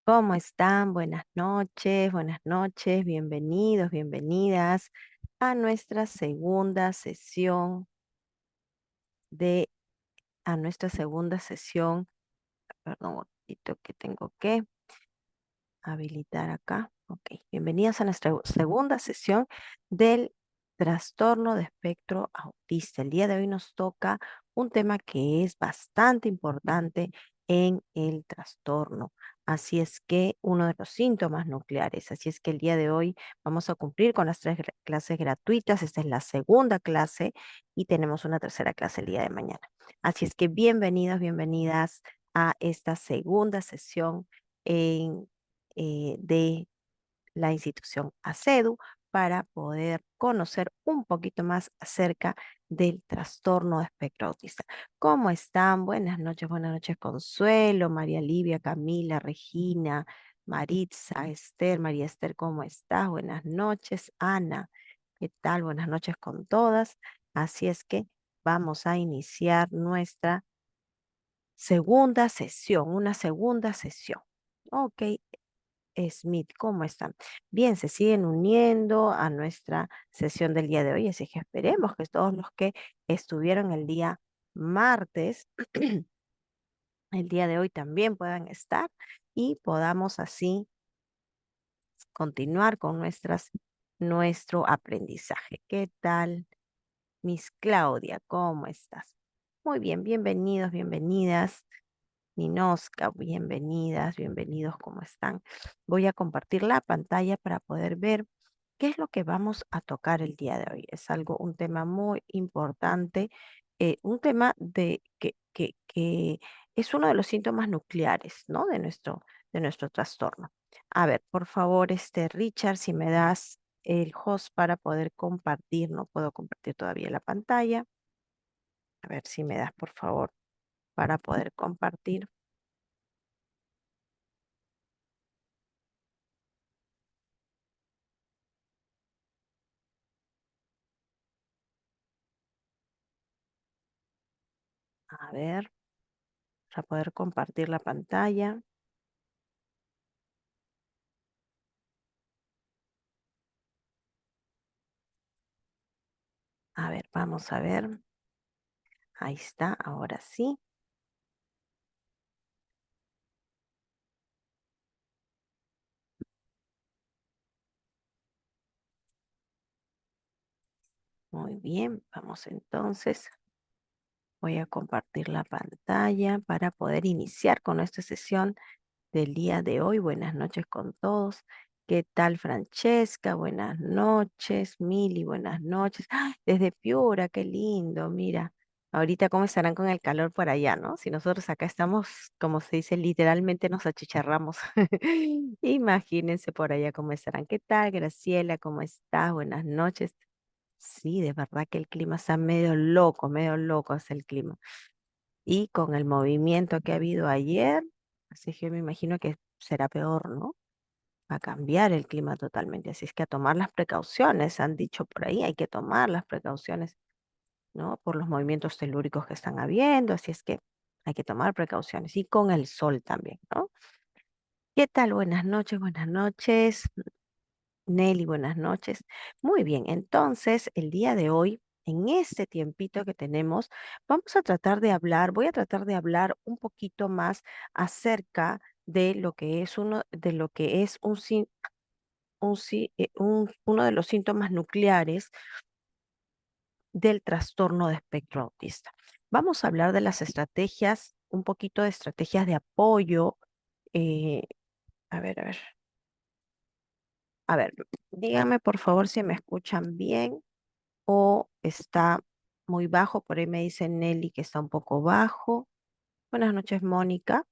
¿Cómo están? Buenas noches, bienvenidos, bienvenidas a nuestra segunda sesión de, a nuestra segunda sesión, perdón, un momentito que tengo que habilitar acá. Ok, bienvenidos a nuestra segunda sesión del trastorno de espectro autista. El día de hoy nos toca un tema que es bastante importante en el trastorno. Así es que uno de los síntomas nucleares. Así es que el día de hoy vamos a cumplir con las tres clases gratuitas. Esta es la segunda clase y tenemos una tercera clase el día de mañana. Así es que bienvenidos, bienvenidas a esta segunda sesión en de la institución ACEDU para poder conocer un poquito más acerca del trastorno de espectro autista. ¿Cómo están? Buenas noches Consuelo, María Livia, Camila, Regina, Maritza, Esther, María Esther, ¿cómo estás? Buenas noches, Ana, ¿qué tal? Buenas noches con todas. Así es que vamos a iniciar nuestra segunda sesión, una segunda sesión. Ok, Smith, ¿cómo están? Bien, se siguen uniendo a nuestra sesión del día de hoy, así que esperemos que todos los que estuvieron el día martes, el día de hoy también puedan estar y podamos así continuar con nuestro aprendizaje. ¿Qué tal, Miss Claudia? ¿Cómo estás? Muy bien, bienvenidos, bienvenidas. Ninoska, bienvenidas, bienvenidos, ¿cómo están? Voy a compartir la pantalla para poder ver qué es lo que vamos a tocar el día de hoy. Es un tema muy importante, un tema que es uno de los síntomas nucleares, ¿no? De nuestro trastorno. A ver, por favor, Richard, si me das el host para poder compartir, no puedo compartir todavía la pantalla. A ver si me das, por favor, para poder compartir. A ver. Para poder compartir la pantalla. A ver, vamos a ver. Ahí está, ahora sí. Muy bien, vamos entonces. Voy a compartir la pantalla para poder iniciar con nuestra sesión del día de hoy. Buenas noches con todos. ¿Qué tal, Francesca? Buenas noches. Mili, buenas noches. ¡Ah! Desde Piura, qué lindo. Mira, ahorita cómo estarán con el calor por allá, ¿no? Si nosotros acá estamos, como se dice, literalmente nos achicharramos. Imagínense por allá cómo estarán. ¿Qué tal, Graciela? ¿Cómo estás? Buenas noches. Sí, de verdad que el clima está medio loco es el clima. Y con el movimiento que ha habido ayer, así que me imagino que será peor, ¿no? Va a cambiar el clima totalmente. Así es que a tomar las precauciones, han dicho por ahí, hay que tomar las precauciones, ¿no? Por los movimientos telúricos que están habiendo, así es que hay que tomar precauciones. Y con el sol también, ¿no? ¿Qué tal? Buenas noches. Nelly, buenas noches. Muy bien, entonces el día de hoy, en este tiempito que tenemos, vamos a tratar de hablar, voy a tratar de hablar un poquito más acerca de lo que es de lo que es uno de los síntomas nucleares del trastorno de espectro autista. Vamos a hablar de las estrategias, un poquito de estrategias de apoyo. eh, a ver, a ver, díganme por favor si me escuchan bien o está muy bajo. Por ahí me dice Nelly que está un poco bajo. Buenas noches, Mónica.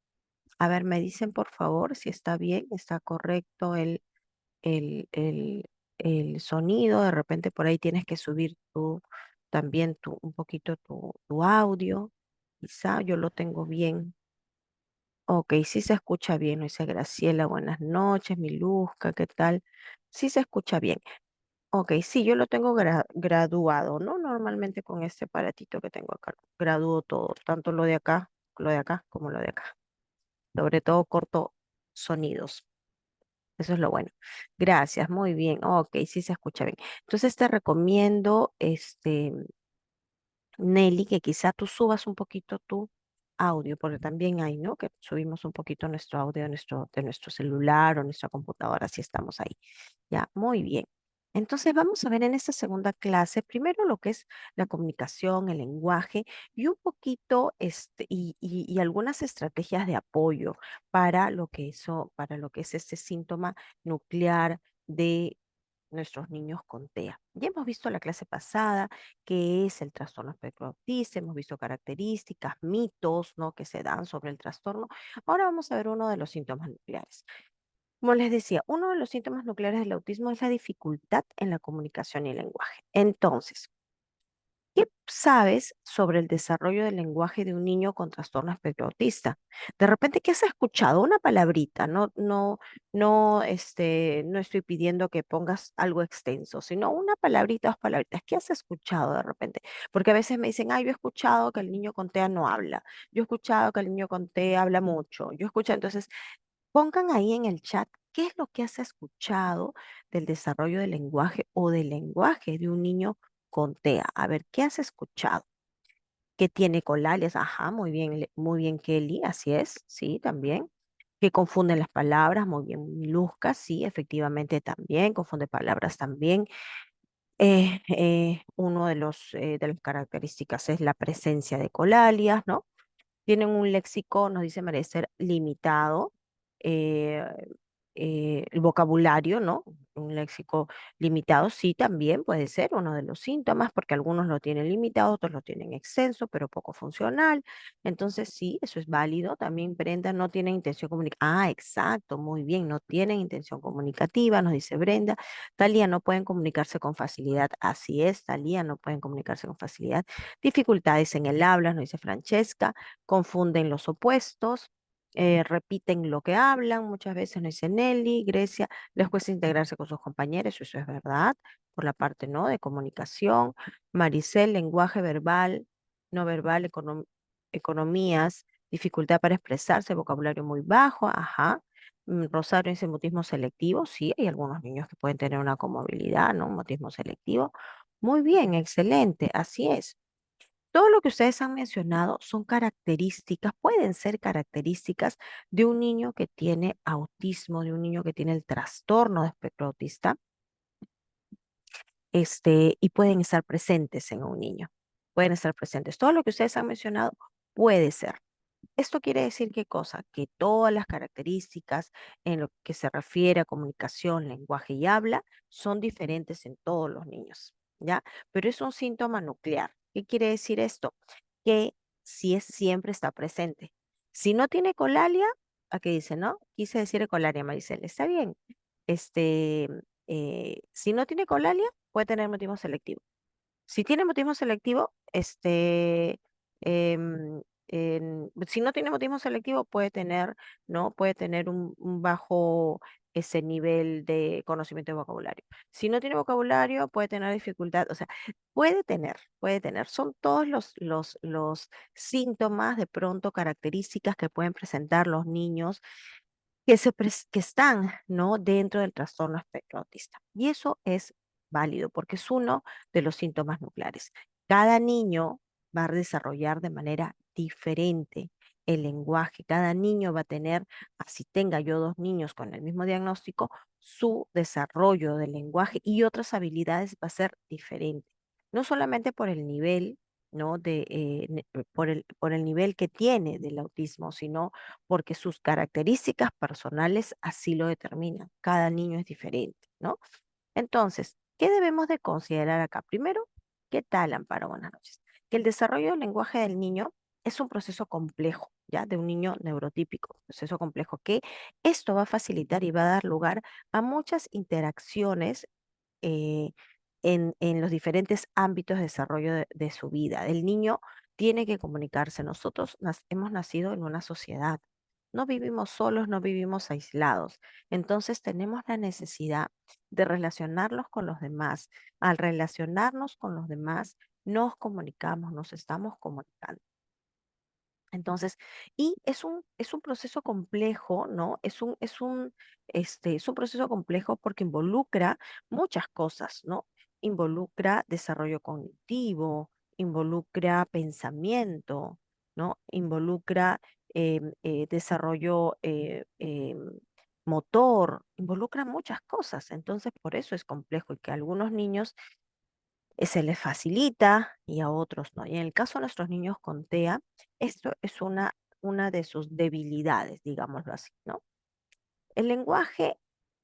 A ver, me dicen por favor si está bien, está correcto el, el, el sonido. De repente por ahí tienes que subir también un poquito tu audio. Quizá yo lo tengo bien. Ok, sí se escucha bien, nos dice Graciela, buenas noches, Miluska, ¿qué tal? Sí se escucha bien. Ok, sí, yo lo tengo graduado, ¿no? Normalmente con este aparatito que tengo acá, gradúo todo, tanto lo de acá como lo de acá. Sobre todo corto. sonidos. Eso es lo bueno. Gracias, muy bien. Ok, sí se escucha bien. Entonces te recomiendo, Nelly, que quizá tú subas un poquito tu audio, porque también hay, ¿no? Que subimos un poquito nuestro audio de nuestro celular o nuestra computadora, si estamos ahí. Ya, muy bien. Entonces vamos a ver en esta segunda clase, primero lo que es la comunicación, el lenguaje y un poquito, y algunas estrategias de apoyo para lo que es este síntoma nuclear de nuestros niños con TEA. Ya hemos visto la clase pasada qué es el trastorno espectro autista, hemos visto características, mitos, ¿no? Que se dan sobre el trastorno. Ahora vamos a ver uno de los síntomas nucleares. Como les decía, uno de los síntomas nucleares del autismo es la dificultad en la comunicación y el lenguaje. Entonces, ¿qué sabes sobre el desarrollo del lenguaje de un niño con trastorno espectro autista? De repente, ¿qué has escuchado? Una palabrita, no estoy pidiendo que pongas algo extenso, sino una palabrita, dos palabritas. ¿Qué has escuchado de repente? Porque a veces me dicen, yo he escuchado que el niño con TEA no habla. Yo he escuchado que el niño con TEA habla mucho. Yo escucho, entonces, pongan ahí en el chat qué es lo que has escuchado del desarrollo del lenguaje o del lenguaje de un niño con TEA. A ver, ¿qué has escuchado? Que tiene colales, ajá, muy bien, muy bien, Kelly, así es, sí, también. Que confunden las palabras, muy bien, Luzca, sí, efectivamente también, confunde palabras también. Uno de las características es la presencia de colalias, ¿no? Tienen un léxico, nos dice Merecer, limitado, eh, el vocabulario, ¿no? Un léxico limitado, sí, también puede ser uno de los síntomas, porque algunos lo tienen limitado, otros lo tienen extenso, pero poco funcional. Entonces, sí, eso es válido. También Brenda no tiene intención comunicativa. Ah, exacto, muy bien, no tienen intención comunicativa, nos dice Brenda. Talía, no pueden comunicarse con facilidad. Así es, Talía, no pueden comunicarse con facilidad. Dificultades en el habla, nos dice Francesca, confunden los opuestos, repiten lo que hablan, muchas veces nos dice Nelly, Grecia, les cuesta integrarse con sus compañeros, eso es verdad, por la parte, ¿no? De comunicación. Maricel, lenguaje verbal, no verbal, economías, dificultad para expresarse, vocabulario muy bajo, ajá. Rosario dice mutismo selectivo, sí, hay algunos niños que pueden tener una comorbilidad, ¿no? Un mutismo selectivo. Muy bien, excelente, así es. Todo lo que ustedes han mencionado son características, pueden ser características de un niño que tiene autismo, de un niño que tiene el trastorno de espectro autista, y pueden estar presentes en un niño. Pueden estar presentes. Todo lo que ustedes han mencionado puede ser. Esto quiere decir qué cosa, que todas las características en lo que se refiere a comunicación, lenguaje y habla son diferentes en todos los niños, ¿ya? Pero es un síntoma nuclear. ¿Qué quiere decir esto? Que si es siempre está presente. Si no tiene colalia, ¿a qué dice, no? Quise decir colalia, Maricel, está bien. Este, si no tiene colalia, puede tener motivo selectivo. Si tiene mutismo selectivo, si no tiene mutismo selectivo, puede tener, ¿no? Puede tener un bajo ese nivel de conocimiento de vocabulario. Si no tiene vocabulario, puede tener dificultad, o sea, puede tener. Son todos los síntomas, de pronto, características que pueden presentar los niños que están, ¿no? Dentro del trastorno espectro autista. Y eso es válido porque es uno de los síntomas nucleares. Cada niño va a desarrollar de manera diferente el lenguaje. Cada niño va a tener, así tenga yo dos niños con el mismo diagnóstico, su desarrollo del lenguaje y otras habilidades va a ser diferente. No solamente por el nivel, ¿no? Por el nivel que tiene del autismo, sino porque sus características personales así lo determinan. Cada niño es diferente, ¿no? Entonces, ¿qué debemos de considerar acá? Primero, ¿qué tal, Amparo? Buenas noches. Que el desarrollo del lenguaje del niño es un proceso complejo, ¿ya? De un niño neurotípico, proceso complejo, que esto va a facilitar y va a dar lugar a muchas interacciones eh, en los diferentes ámbitos de desarrollo de su vida. El niño tiene que comunicarse. Nosotros hemos nacido en una sociedad. No vivimos solos, no vivimos aislados. Entonces tenemos la necesidad de relacionarnos con los demás. Al relacionarnos con los demás, nos comunicamos, nos estamos comunicando. Entonces, y es un proceso complejo, ¿no? Es un proceso complejo porque involucra muchas cosas, ¿no? Involucra desarrollo cognitivo, involucra pensamiento, ¿no? Involucra desarrollo motor, involucra muchas cosas. Entonces, por eso es complejo y que a algunos niños se les facilita y a otros no. Y en el caso de nuestros niños con TEA, esto es una de sus debilidades, digámoslo así, ¿no? El lenguaje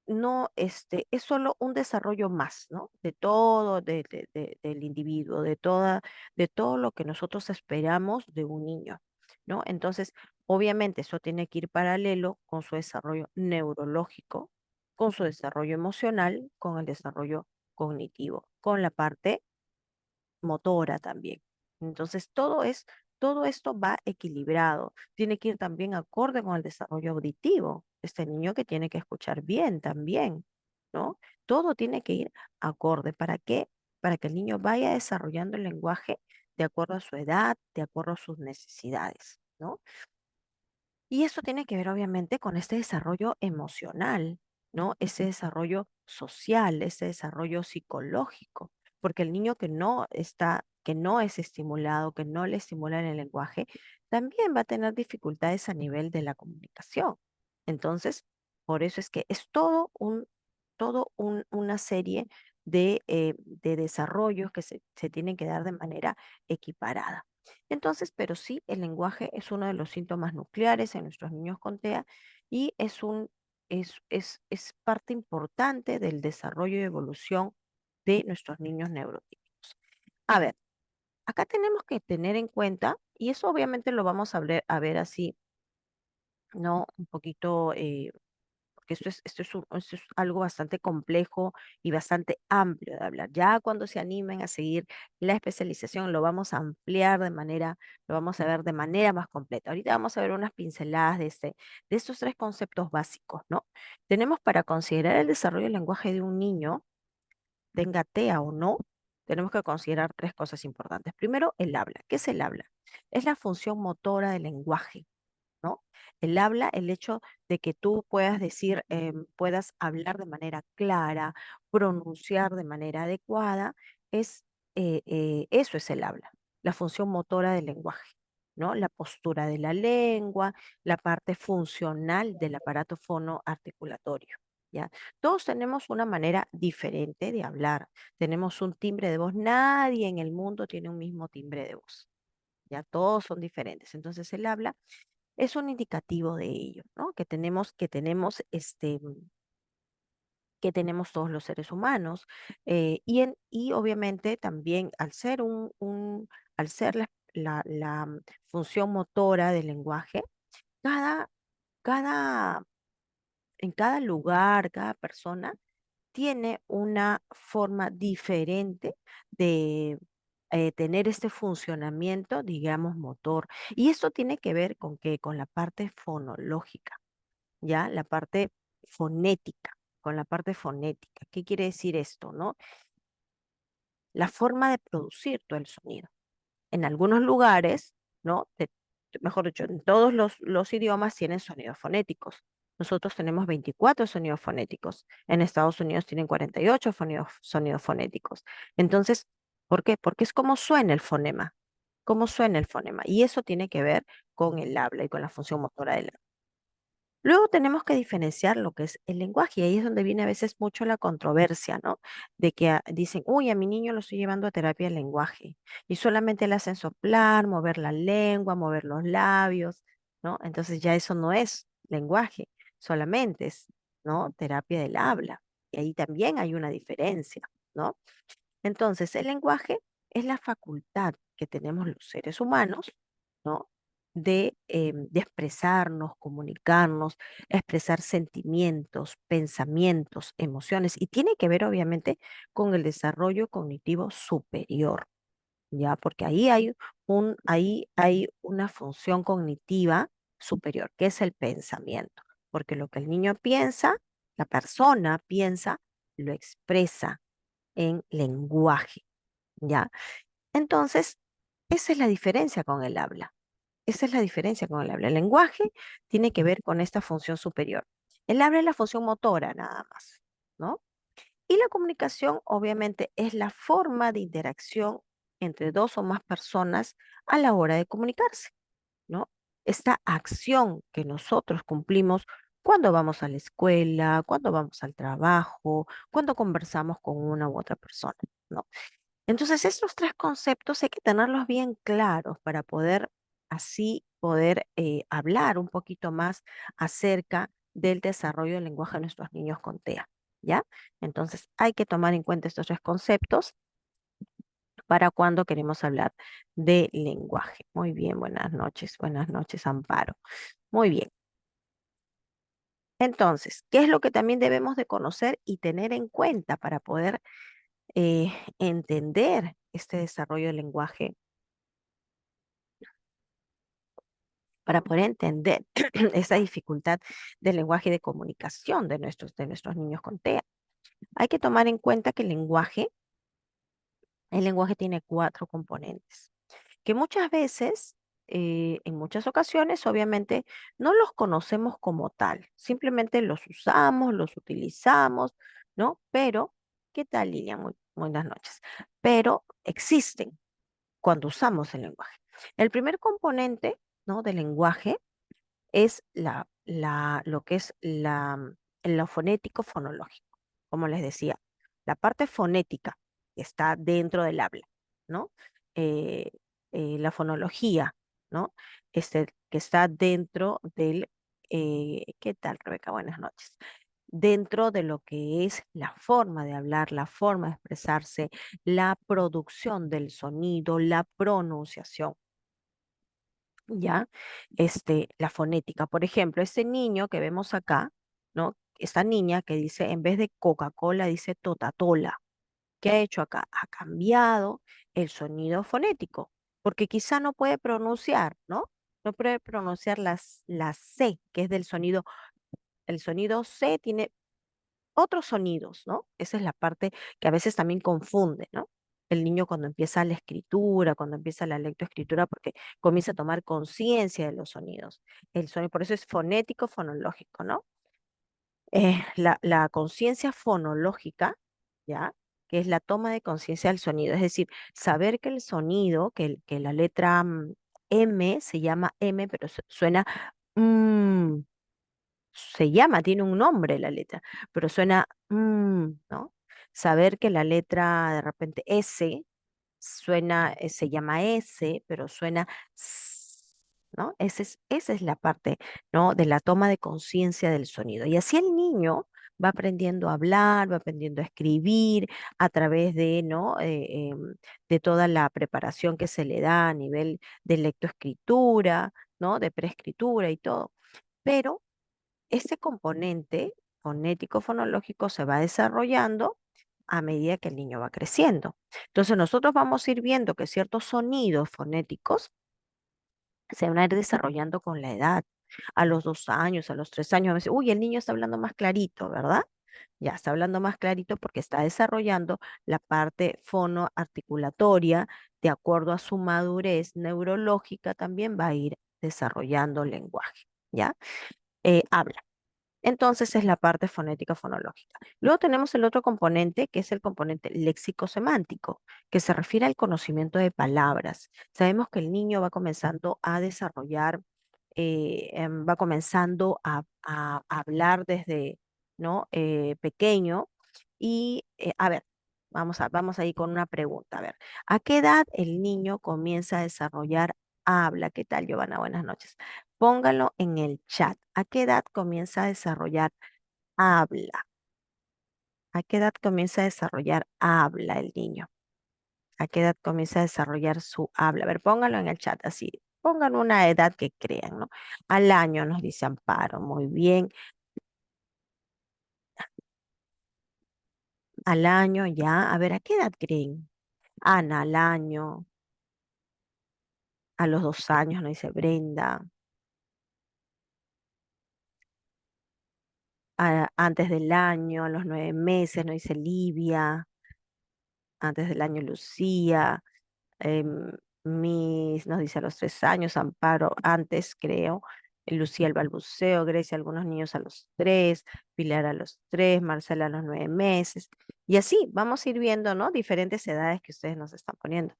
no, es solo un desarrollo más, ¿no? De todo, del individuo, de todo lo que nosotros esperamos de un niño, ¿no? Entonces, obviamente, eso tiene que ir paralelo con su desarrollo neurológico, con su desarrollo emocional, con el desarrollo cognitivo, con la parte motora también. Entonces, todo esto va equilibrado. Tiene que ir también acorde con el desarrollo auditivo. Este niño que tiene que escuchar bien también, ¿no? Todo tiene que ir acorde. ¿Para qué? Para que el niño vaya desarrollando el lenguaje de acuerdo a su edad, de acuerdo a sus necesidades, ¿no? Y eso tiene que ver obviamente con este desarrollo emocional, ¿no? Ese desarrollo social, ese desarrollo psicológico, porque el niño que no es estimulado, que no le estimulan el lenguaje, también va a tener dificultades a nivel de la comunicación. Entonces, por eso es que es una serie de desarrollos que se tienen que dar de manera equiparada. Entonces, pero sí, el lenguaje es uno de los síntomas nucleares en nuestros niños con TEA y es parte importante del desarrollo y evolución de nuestros niños neurotípicos. A ver, acá tenemos que tener en cuenta, y eso obviamente lo vamos a ver así, ¿no? Un poquito porque esto es algo bastante complejo y bastante amplio de hablar. Ya cuando se animen a seguir la especialización, lo vamos a ver de manera más completa. Ahorita vamos a ver unas pinceladas de estos tres conceptos básicos, ¿no? Tenemos para considerar el desarrollo del lenguaje de un niño, tenga TEA o no, tenemos que considerar tres cosas importantes. Primero, el habla. ¿Qué es el habla? Es la función motora del lenguaje, ¿no? El habla, el hecho de que tú puedas decir, puedas hablar de manera clara, pronunciar de manera adecuada, eso es el habla, la función motora del lenguaje, ¿no? La postura de la lengua, la parte funcional del aparato fonoarticulatorio, ¿ya? Todos tenemos una manera diferente de hablar, tenemos un timbre de voz, nadie en el mundo tiene un mismo timbre de voz, ya todos son diferentes. Entonces el habla es un indicativo de ello, ¿no? Que tenemos todos los seres humanos. Y obviamente también al ser la función motora del lenguaje, cada, cada, en cada lugar, cada persona tiene una forma diferente de tener este funcionamiento, digamos, motor. Y esto tiene que ver con qué, con la parte fonológica. ¿Ya? La parte fonética, con la parte fonética. ¿Qué quiere decir esto, no? La forma de producir todo el sonido. En algunos lugares, ¿no? Mejor dicho, en todos los idiomas tienen sonidos fonéticos. Nosotros tenemos 24 sonidos fonéticos. En Estados Unidos tienen 48 sonidos fonéticos. Entonces, ¿por qué? Porque es como suena el fonema. Cómo suena el fonema. Y eso tiene que ver con el habla y con la función motora del habla. Luego tenemos que diferenciar lo que es el lenguaje y ahí es donde viene a veces mucho la controversia, ¿no? De que dicen, uy, a mi niño lo estoy llevando a terapia de lenguaje y solamente le hacen soplar, mover la lengua, mover los labios, ¿no? Entonces ya eso no es lenguaje, solamente es, ¿no? Terapia del habla. Y ahí también hay una diferencia, ¿no? Entonces, el lenguaje es la facultad que tenemos los seres humanos, ¿no? De expresarnos, comunicarnos, expresar sentimientos, pensamientos, emociones, y tiene que ver obviamente con el desarrollo cognitivo superior, ¿ya? Porque ahí hay una función cognitiva superior, que es el pensamiento, porque lo que el niño piensa, la persona piensa, lo expresa en lenguaje. ¿Ya? Entonces, esa es la diferencia con el habla. Esa es la diferencia con el habla. El lenguaje tiene que ver con esta función superior. El habla es la función motora nada más, ¿no? Y la comunicación, obviamente, es la forma de interacción entre dos o más personas a la hora de comunicarse, ¿no? Esta acción que nosotros cumplimos cuando vamos a la escuela, cuando vamos al trabajo, cuando conversamos con una u otra persona, ¿no? Entonces, estos tres conceptos hay que tenerlos bien claros para poder así poder hablar un poquito más acerca del desarrollo del lenguaje de nuestros niños con TEA, ¿ya? Entonces, hay que tomar en cuenta estos tres conceptos para cuando queremos hablar de lenguaje. Muy bien, buenas noches, Amparo. Muy bien. Entonces, ¿qué es lo que también debemos de conocer y tener en cuenta para poder entender este desarrollo del lenguaje, para poder entender esa dificultad del lenguaje y de comunicación de nuestros niños con TEA? Hay que tomar en cuenta que el lenguaje tiene cuatro componentes, que muchas veces, en muchas ocasiones, obviamente, no los conocemos como tal, simplemente los usamos, los utilizamos, ¿no? Pero, ¿qué tal, Lilian? Buenas noches. Pero existen cuando usamos el lenguaje. El primer componente, ¿no? Del lenguaje es lo que es lo fonético fonológico. Como les decía, la parte fonética que está dentro del habla, ¿no? Eh, la fonología, ¿no? Que está dentro del, ¿qué tal, Rebeca? Buenas noches. Dentro de lo que es la forma de hablar, la forma de expresarse, la producción del sonido, la pronunciación. ¿Ya? La fonética. Por ejemplo, ese niño que vemos acá, ¿no? Esta niña que dice, en vez de Coca-Cola, dice Totatola. ¿Qué ha hecho acá? Ha cambiado el sonido fonético, porque quizá no puede pronunciar, ¿no? No puede pronunciar la C, que es del sonido. El sonido C tiene otros sonidos, ¿no? Esa es la parte que a veces también confunde, ¿no? El niño cuando empieza la escritura, cuando empieza la lectoescritura, porque comienza a tomar conciencia de los sonidos. El sonido, por eso es fonético, fonológico, ¿no? La conciencia fonológica, ¿ya? Que es la toma de conciencia del sonido, es decir, saber que el sonido, que la letra M se llama M, pero suena mm, tiene un nombre la letra, pero suena, ¿no? Saber que la letra de repente S suena, se llama S, pero suena S, ¿no? Esa es la parte, ¿no? De la toma de conciencia del sonido. Y así el niño va aprendiendo a hablar, va aprendiendo a escribir a través de, ¿no? De toda la preparación que se le da a nivel de lectoescritura, ¿no? De preescritura y todo. Pero ese componente fonético fonológico se va desarrollando a medida que el niño va creciendo. Entonces nosotros vamos a ir viendo que ciertos sonidos fonéticos se van a ir desarrollando con la edad. A los 2 años, a los 3 años, a veces, uy, el niño está hablando más clarito, ¿verdad? Ya está hablando más clarito porque está desarrollando la parte fonoarticulatoria, de acuerdo a su madurez neurológica, también va a ir desarrollando lenguaje, ¿ya? Habla. Entonces es la parte fonética fonológica. Luego tenemos el otro componente, que es el componente léxico-semántico, que se refiere al conocimiento de palabras. Sabemos que el niño va comenzando a desarrollar, va comenzando a hablar desde, ¿no? Pequeño. Y, a ver, vamos a ir con una pregunta. A ver, ¿a qué edad el niño comienza a desarrollar habla? ¿Qué tal, Giovanna? Buenas noches. Póngalo en el chat. ¿A qué edad comienza a desarrollar habla? ¿A qué edad comienza a desarrollar habla el niño? ¿A qué edad comienza a desarrollar su habla? A ver, póngalo en el chat así. Pongan una edad que crean, ¿no? Al año nos dice Amparo. Muy bien. Al año ya. A ver, ¿a qué edad creen? Ana, al año. A los 2 años nos dice Brenda. Antes del año, a los 9 meses nos dice Livia. Antes del año Lucía. em, nos dice a los 3 años, Amparo antes, creo, Lucía el balbuceo, Grecia algunos niños a los 3, Pilar a los 3, Marcela a los 9 meses. Y así vamos a ir viendo, ¿no? Diferentes edades que ustedes nos están poniendo.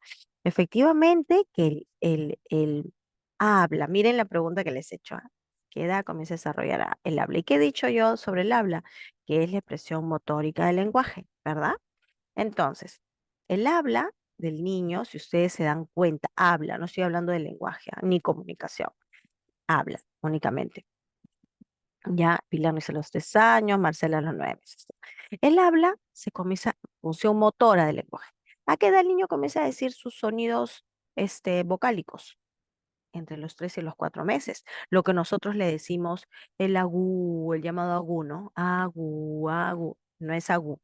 Efectivamente, que el habla, miren la pregunta que les he hecho. ¿Qué edad comienza a desarrollar el habla? ¿Y qué he dicho yo sobre el habla? Que es la expresión motórica del lenguaje, ¿verdad? Entonces, el habla del niño, si ustedes se dan cuenta, habla, no estoy hablando de lenguaje, ni comunicación, habla únicamente. Ya Pilar no hizo los 3 años, Marcela a los 9 meses. El habla se comienza, función motora del lenguaje. ¿A qué edad el niño comienza a decir sus sonidos vocálicos? Entre los 3 y los 4 meses. Lo que nosotros le decimos el agú, el llamado agú, ¿no? Agú, agú, no es agú.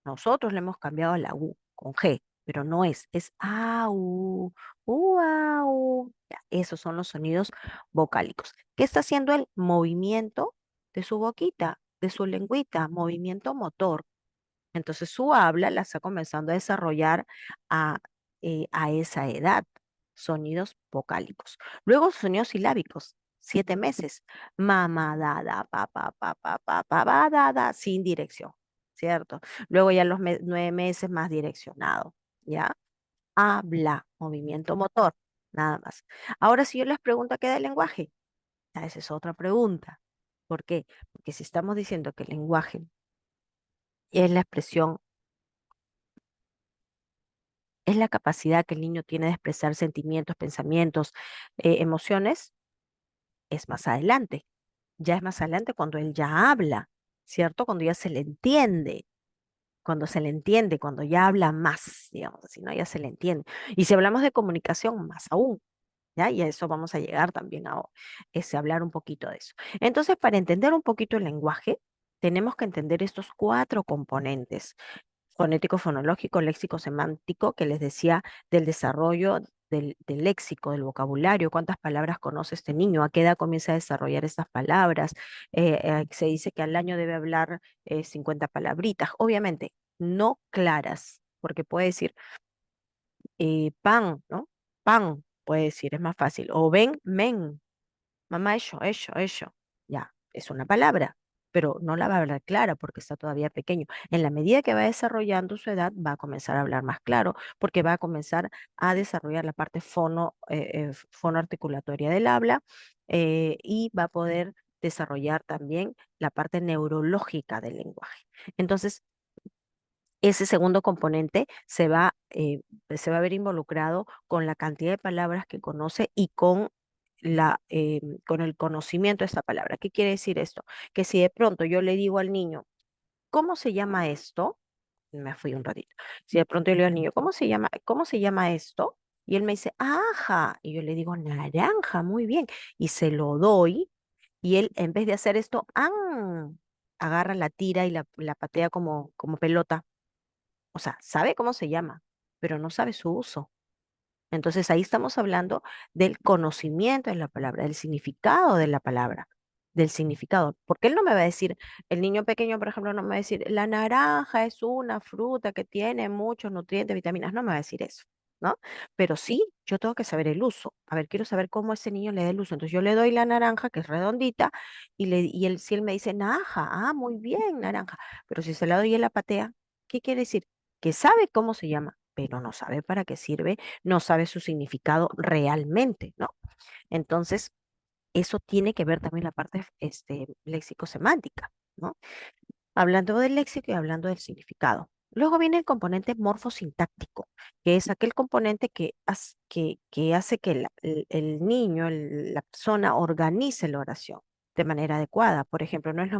Nosotros le hemos cambiado la U con G, pero no es AU, UAU. Ya, esos son los sonidos vocálicos. ¿Qué está haciendo el movimiento de su boquita, de su lengüita? Movimiento motor. Entonces su habla la está comenzando a desarrollar a, a esa edad, sonidos vocálicos. Luego sonidos silábicos, 7 meses. Mamá, dada, papá, papá, papá, pa, dada, sin dirección, ¿cierto? Luego ya los 9 meses más direccionado, ¿ya? Habla, movimiento motor, nada más. Ahora si yo les pregunto qué da el lenguaje, ya esa es otra pregunta. ¿Por qué? Porque si estamos diciendo que el lenguaje es la expresión, es la capacidad que el niño tiene de expresar sentimientos, pensamientos, emociones, es más adelante. Ya es más adelante cuando él ya habla, ¿cierto? Cuando ya se le entiende, cuando se le entiende, cuando ya habla más, digamos así, ¿no? Ya se le entiende. Y si hablamos de comunicación, más aún, ¿ya? Y a eso vamos a llegar también a hablar un poquito de eso. Entonces, para entender un poquito el lenguaje, tenemos que entender estos 4 componentes: fonético, fonológico, léxico, semántico, que les decía del desarrollo del léxico, del vocabulario, cuántas palabras conoce este niño, a qué edad comienza a desarrollar estas palabras. Se dice que al año debe hablar 50 palabritas, obviamente no claras, porque puede decir pan, ¿no? Pan, puede decir, es más fácil. O ven, men, mamá, eso. Ya, es una palabra, pero no la va a hablar clara porque está todavía pequeño. En la medida que va desarrollando su edad, va a comenzar a hablar más claro porque va a comenzar a desarrollar la parte fonoarticulatoria del habla, y va a poder desarrollar también la parte neurológica del lenguaje. Entonces, ese segundo componente se va a ver involucrado con la cantidad de palabras que conoce y con el conocimiento de esta palabra. ¿Qué quiere decir esto? Que si de pronto yo le digo al niño, ¿cómo se llama esto? Me fui un ratito. Si de pronto yo le digo al niño, cómo se llama esto? Y él me dice, ajá. Y yo le digo, naranja, muy bien. Y se lo doy. Y él, en vez de hacer esto, agarra la tira y la patea como pelota. O sea, sabe cómo se llama, pero no sabe su uso. Entonces ahí estamos hablando del conocimiento de la palabra, del significado de la palabra, del significado. Porque él no me va a decir, el niño pequeño, por ejemplo, no me va a decir, la naranja es una fruta que tiene muchos nutrientes, vitaminas, no me va a decir eso, ¿no? Pero sí, yo tengo que saber el uso. A ver, quiero saber cómo ese niño le da el uso. Entonces yo le doy la naranja, que es redondita, si él me dice naranja, muy bien, naranja. Pero si se la doy y él la patea, ¿qué quiere decir? Que sabe cómo se llama, pero no sabe para qué sirve, no sabe su significado realmente, ¿no? Entonces, eso tiene que ver también la parte léxico-semántica, ¿no? Hablando del léxico y hablando del significado. Luego viene el componente morfosintáctico, que es aquel componente que hace que el niño, la persona, organice la oración de manera adecuada. Por ejemplo, no es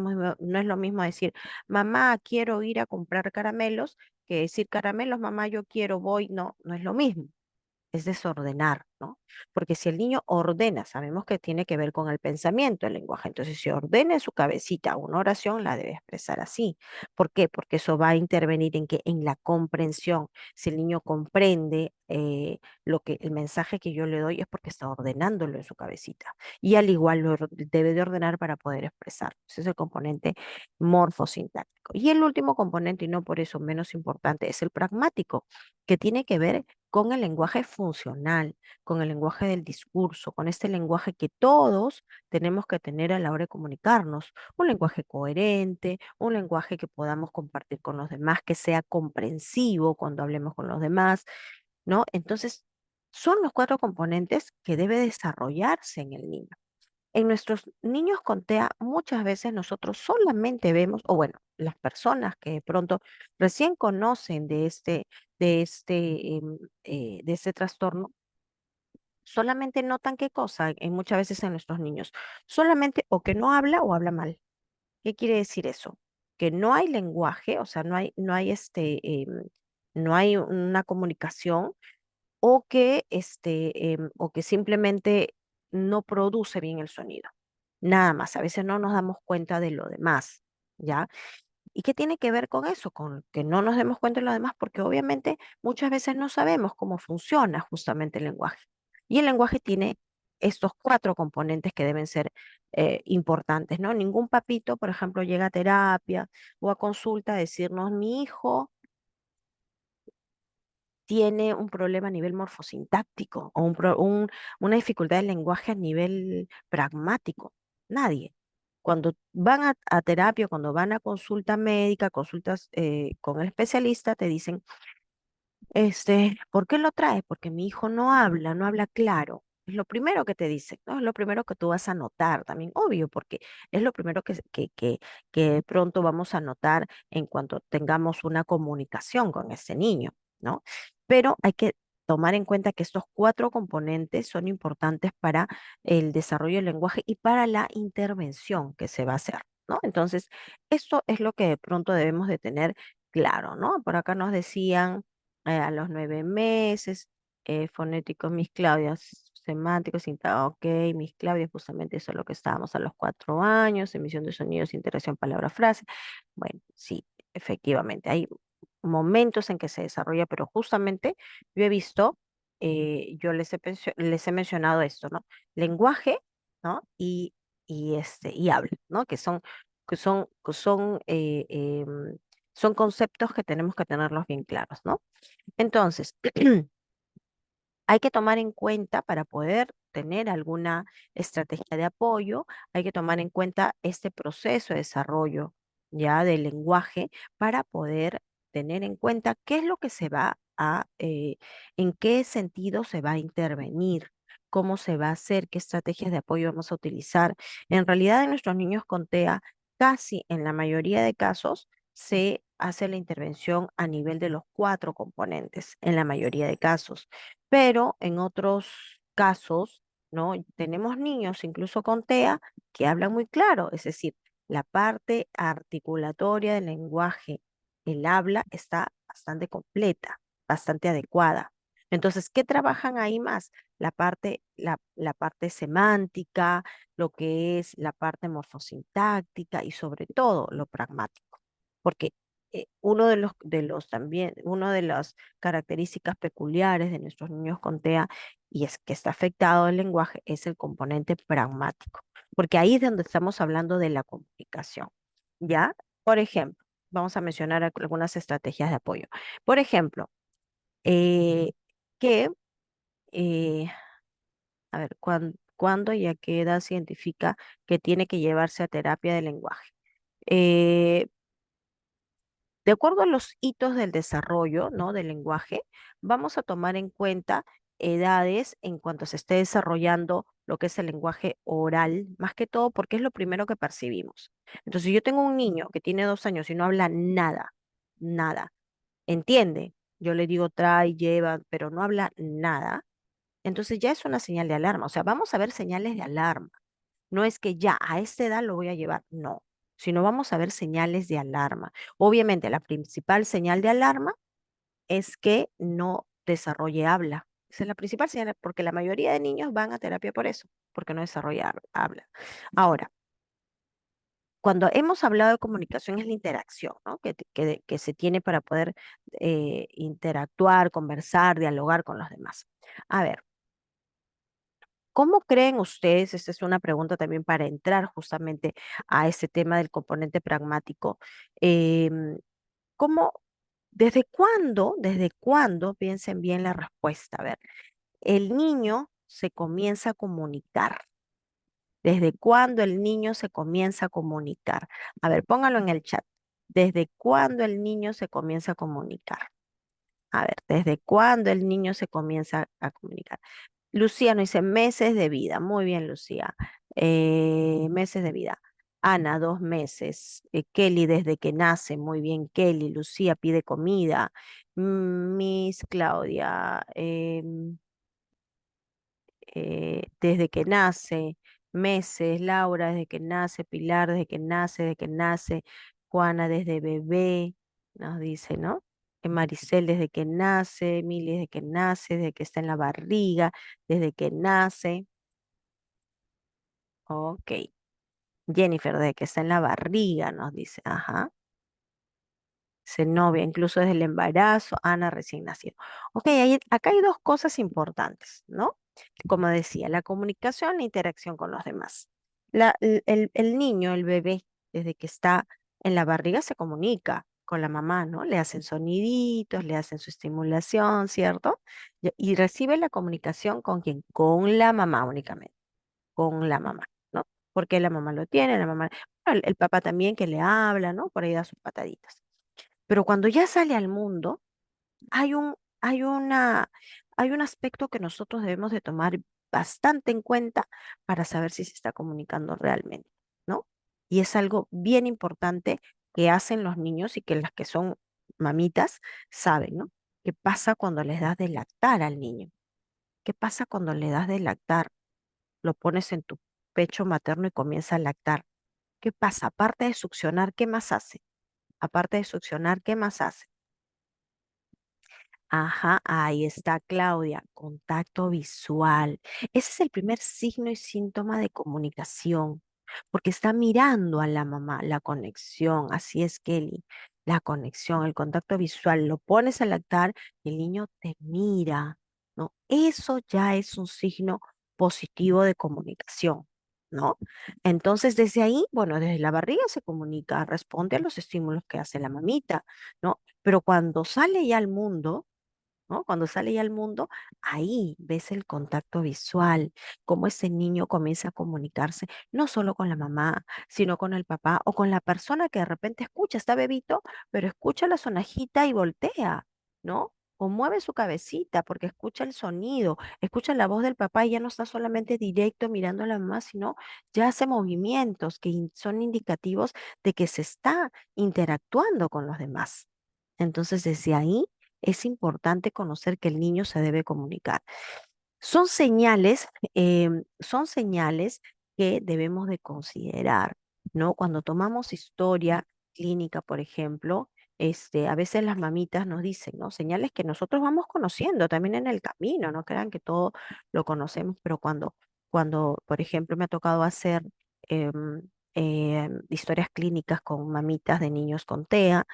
lo mismo decir, mamá, quiero ir a comprar caramelos, que decir caramelos, mamá, yo quiero, voy. No, no es lo mismo, es desordenar, ¿no? Porque si el niño ordena, sabemos que tiene que ver con el pensamiento, el lenguaje. Entonces, si ordena en su cabecita una oración, la debe expresar así. ¿Por qué? Porque eso va a intervenir en la comprensión. Si el niño comprende el mensaje que yo le doy, es porque está ordenándolo en su cabecita. Y al igual debe de ordenar para poder expresar. Ese es el componente morfosintáctico. Y el último componente, y no por eso menos importante, es el pragmático, que tiene que ver con el lenguaje funcional, con el lenguaje del discurso, con este lenguaje que todos tenemos que tener a la hora de comunicarnos, un lenguaje coherente, un lenguaje que podamos compartir con los demás, que sea comprensivo cuando hablemos con los demás, ¿no? Entonces, son los cuatro componentes que debe desarrollarse en el niño. En nuestros niños con TEA muchas veces nosotros solamente vemos, o bueno, las personas que de pronto recién conocen de este trastorno, solamente notan qué cosa muchas veces en nuestros niños, solamente o que no habla o habla mal. ¿Qué quiere decir eso? Que no hay lenguaje, o sea, no hay una comunicación o que simplemente no produce bien el sonido. Nada más, a veces no nos damos cuenta de lo demás, ¿ya? ¿Y qué tiene que ver con eso? Con que no nos demos cuenta de lo demás, porque obviamente muchas veces no sabemos cómo funciona justamente el lenguaje. Y el lenguaje tiene estos cuatro componentes que deben ser importantes, ¿no? Ningún papito, por ejemplo, llega a terapia o a consulta a decirnos, mi hijo tiene un problema a nivel morfosintáctico o una dificultad del lenguaje a nivel pragmático. Nadie. Cuando van a terapia, cuando van a consulta médica, consultas con el especialista, te dicen, ¿por qué lo traes? Porque mi hijo no habla, no habla claro. Es lo primero que te dicen, ¿no? Es lo primero que tú vas a notar también, obvio, porque es lo primero que pronto vamos a notar en cuanto tengamos una comunicación con ese niño, ¿no? Pero hay que tomar en cuenta que estos cuatro componentes son importantes para el desarrollo del lenguaje y para la intervención que se va a hacer, ¿no? Entonces, esto es lo que de pronto debemos de tener claro, ¿no? Por acá nos decían a los 9 meses, fonéticos, mis Claudias, semánticos, ok, mis Claudias, justamente eso es lo que estábamos a los 4 años, emisión de sonidos, interacción palabra-frase. Bueno, sí, efectivamente, hay momentos en que se desarrolla, pero justamente yo he visto, yo les he mencionado esto, ¿no? Lenguaje, ¿no? Y habla, ¿no? Son conceptos que tenemos que tenerlos bien claros, ¿no? Entonces, hay que tomar en cuenta para poder tener alguna estrategia de apoyo, hay que tomar en cuenta este proceso de desarrollo ya del lenguaje para poder tener en cuenta qué es lo que en qué sentido se va a intervenir, cómo se va a hacer, qué estrategias de apoyo vamos a utilizar. En realidad, en nuestros niños con TEA, casi en la mayoría de casos, se hace la intervención a nivel de los cuatro componentes, en la mayoría de casos. Pero en otros casos, ¿no? Tenemos niños, incluso con TEA, que hablan muy claro, es decir, la parte articulatoria del lenguaje, el habla está bastante completa, bastante adecuada. Entonces, ¿qué trabajan ahí más? La parte semántica, lo que es la parte morfosintáctica y sobre todo lo pragmático. Porque una de las características peculiares de nuestros niños con TEA y es que está afectado el lenguaje es el componente pragmático, porque ahí es donde estamos hablando de la comunicación, ¿ya? Por ejemplo, vamos a mencionar algunas estrategias de apoyo. Por ejemplo, eh, que, eh, a ver, ¿cuándo y a qué edad se identifica que tiene que llevarse a terapia de lenguaje? Eh, De acuerdo a los hitos del desarrollo, ¿no? Del lenguaje, vamos a tomar en cuenta edades en cuanto se esté desarrollando lo que es el lenguaje oral, más que todo porque es lo primero que percibimos. Entonces, si yo tengo un niño que tiene 2 años y no habla nada, nada, entiende, yo le digo trae, lleva, pero no habla nada, entonces ya es una señal de alarma. O sea, vamos a ver señales de alarma. No es que ya a esta edad lo voy a llevar, no, sino vamos a ver señales de alarma. Obviamente, la principal señal de alarma es que no desarrolle habla. Esa es la principal señal, porque la mayoría de niños van a terapia por eso, porque no desarrolla habla. Ahora, cuando hemos hablado de comunicación es la interacción, ¿no? Que se tiene para poder interactuar, conversar, dialogar con los demás. A ver, ¿cómo creen ustedes? Esta es una pregunta también para entrar justamente a ese tema del componente pragmático. em, ¿Cómo ¿Desde cuándo? ¿Desde cuándo? Piensen bien la respuesta. A ver, el niño se comienza a comunicar. ¿Desde cuándo el niño se comienza a comunicar? A ver, póngalo en el chat. ¿Desde cuándo el niño se comienza a comunicar? A ver, ¿desde cuándo el niño se comienza a comunicar? Lucía nos dice meses de vida. Muy bien, Lucía. Meses de vida. Ana, 2 meses. Kelly, desde que nace. Muy bien, Kelly. Lucía pide comida. Miss Claudia, desde que nace. Meses. Laura, desde que nace. Pilar, desde que nace, desde que nace. Juana, desde bebé. Nos dice, ¿no? Maricel, desde que nace. Emily, desde que nace, desde que está en la barriga, desde que nace. Ok. Jennifer, de que está en la barriga, nos dice. Ajá. Zenobia, incluso desde el embarazo. Ana, recién nacido. Ok, acá hay dos cosas importantes, ¿no? Como decía, la comunicación e interacción con los demás. El niño, el bebé, desde que está en la barriga se comunica con la mamá, ¿no? Le hacen soniditos, le hacen su estimulación, ¿cierto? Y recibe la comunicación con quién, con la mamá únicamente, con la mamá, ¿no? Porque la mamá lo tiene, la mamá, bueno, el papá también que le habla, ¿no? Por ahí da sus pataditas. Pero cuando ya sale al mundo, hay un, hay una, hay un aspecto que nosotros debemos de tomar bastante en cuenta para saber si se está comunicando realmente, ¿no? Y es algo bien importante que hacen los niños y que las que son mamitas saben, ¿no? ¿Qué pasa cuando les das de lactar al niño? ¿Qué pasa cuando le das de lactar? Lo pones en tu pecho materno y comienza a lactar. ¿Qué pasa? Aparte de succionar, ¿qué más hace? Aparte de succionar, ¿qué más hace? Ajá, ahí está Claudia, contacto visual. Ese es el primer signo y síntoma de comunicación, porque está mirando a la mamá, la conexión, así es Kelly, la conexión, el contacto visual, lo pones a lactar y el niño te mira, ¿no? Eso ya es un signo positivo de comunicación, ¿no? Entonces, desde ahí, bueno, desde la barriga se comunica, responde a los estímulos que hace la mamita, ¿no? Pero cuando sale ya al mundo, ¿no? Cuando sale ya al mundo, ahí ves el contacto visual, cómo ese niño comienza a comunicarse no solo con la mamá, sino con el papá o con la persona que de repente escucha, está bebito, pero escucha la sonajita y voltea, ¿no? O mueve su cabecita porque escucha el sonido, escucha la voz del papá y ya no está solamente directo mirando a la mamá, sino ya hace movimientos que son indicativos de que se está interactuando con los demás. Entonces, desde ahí es importante conocer que el niño se debe comunicar. Son señales que debemos de considerar, ¿no? Cuando tomamos historia clínica, por ejemplo, a veces las mamitas nos dicen, ¿no? Señales que nosotros vamos conociendo también en el camino, no crean que todo lo conocemos, pero cuando por ejemplo, me ha tocado hacer em, historias clínicas con mamitas de niños con TEA,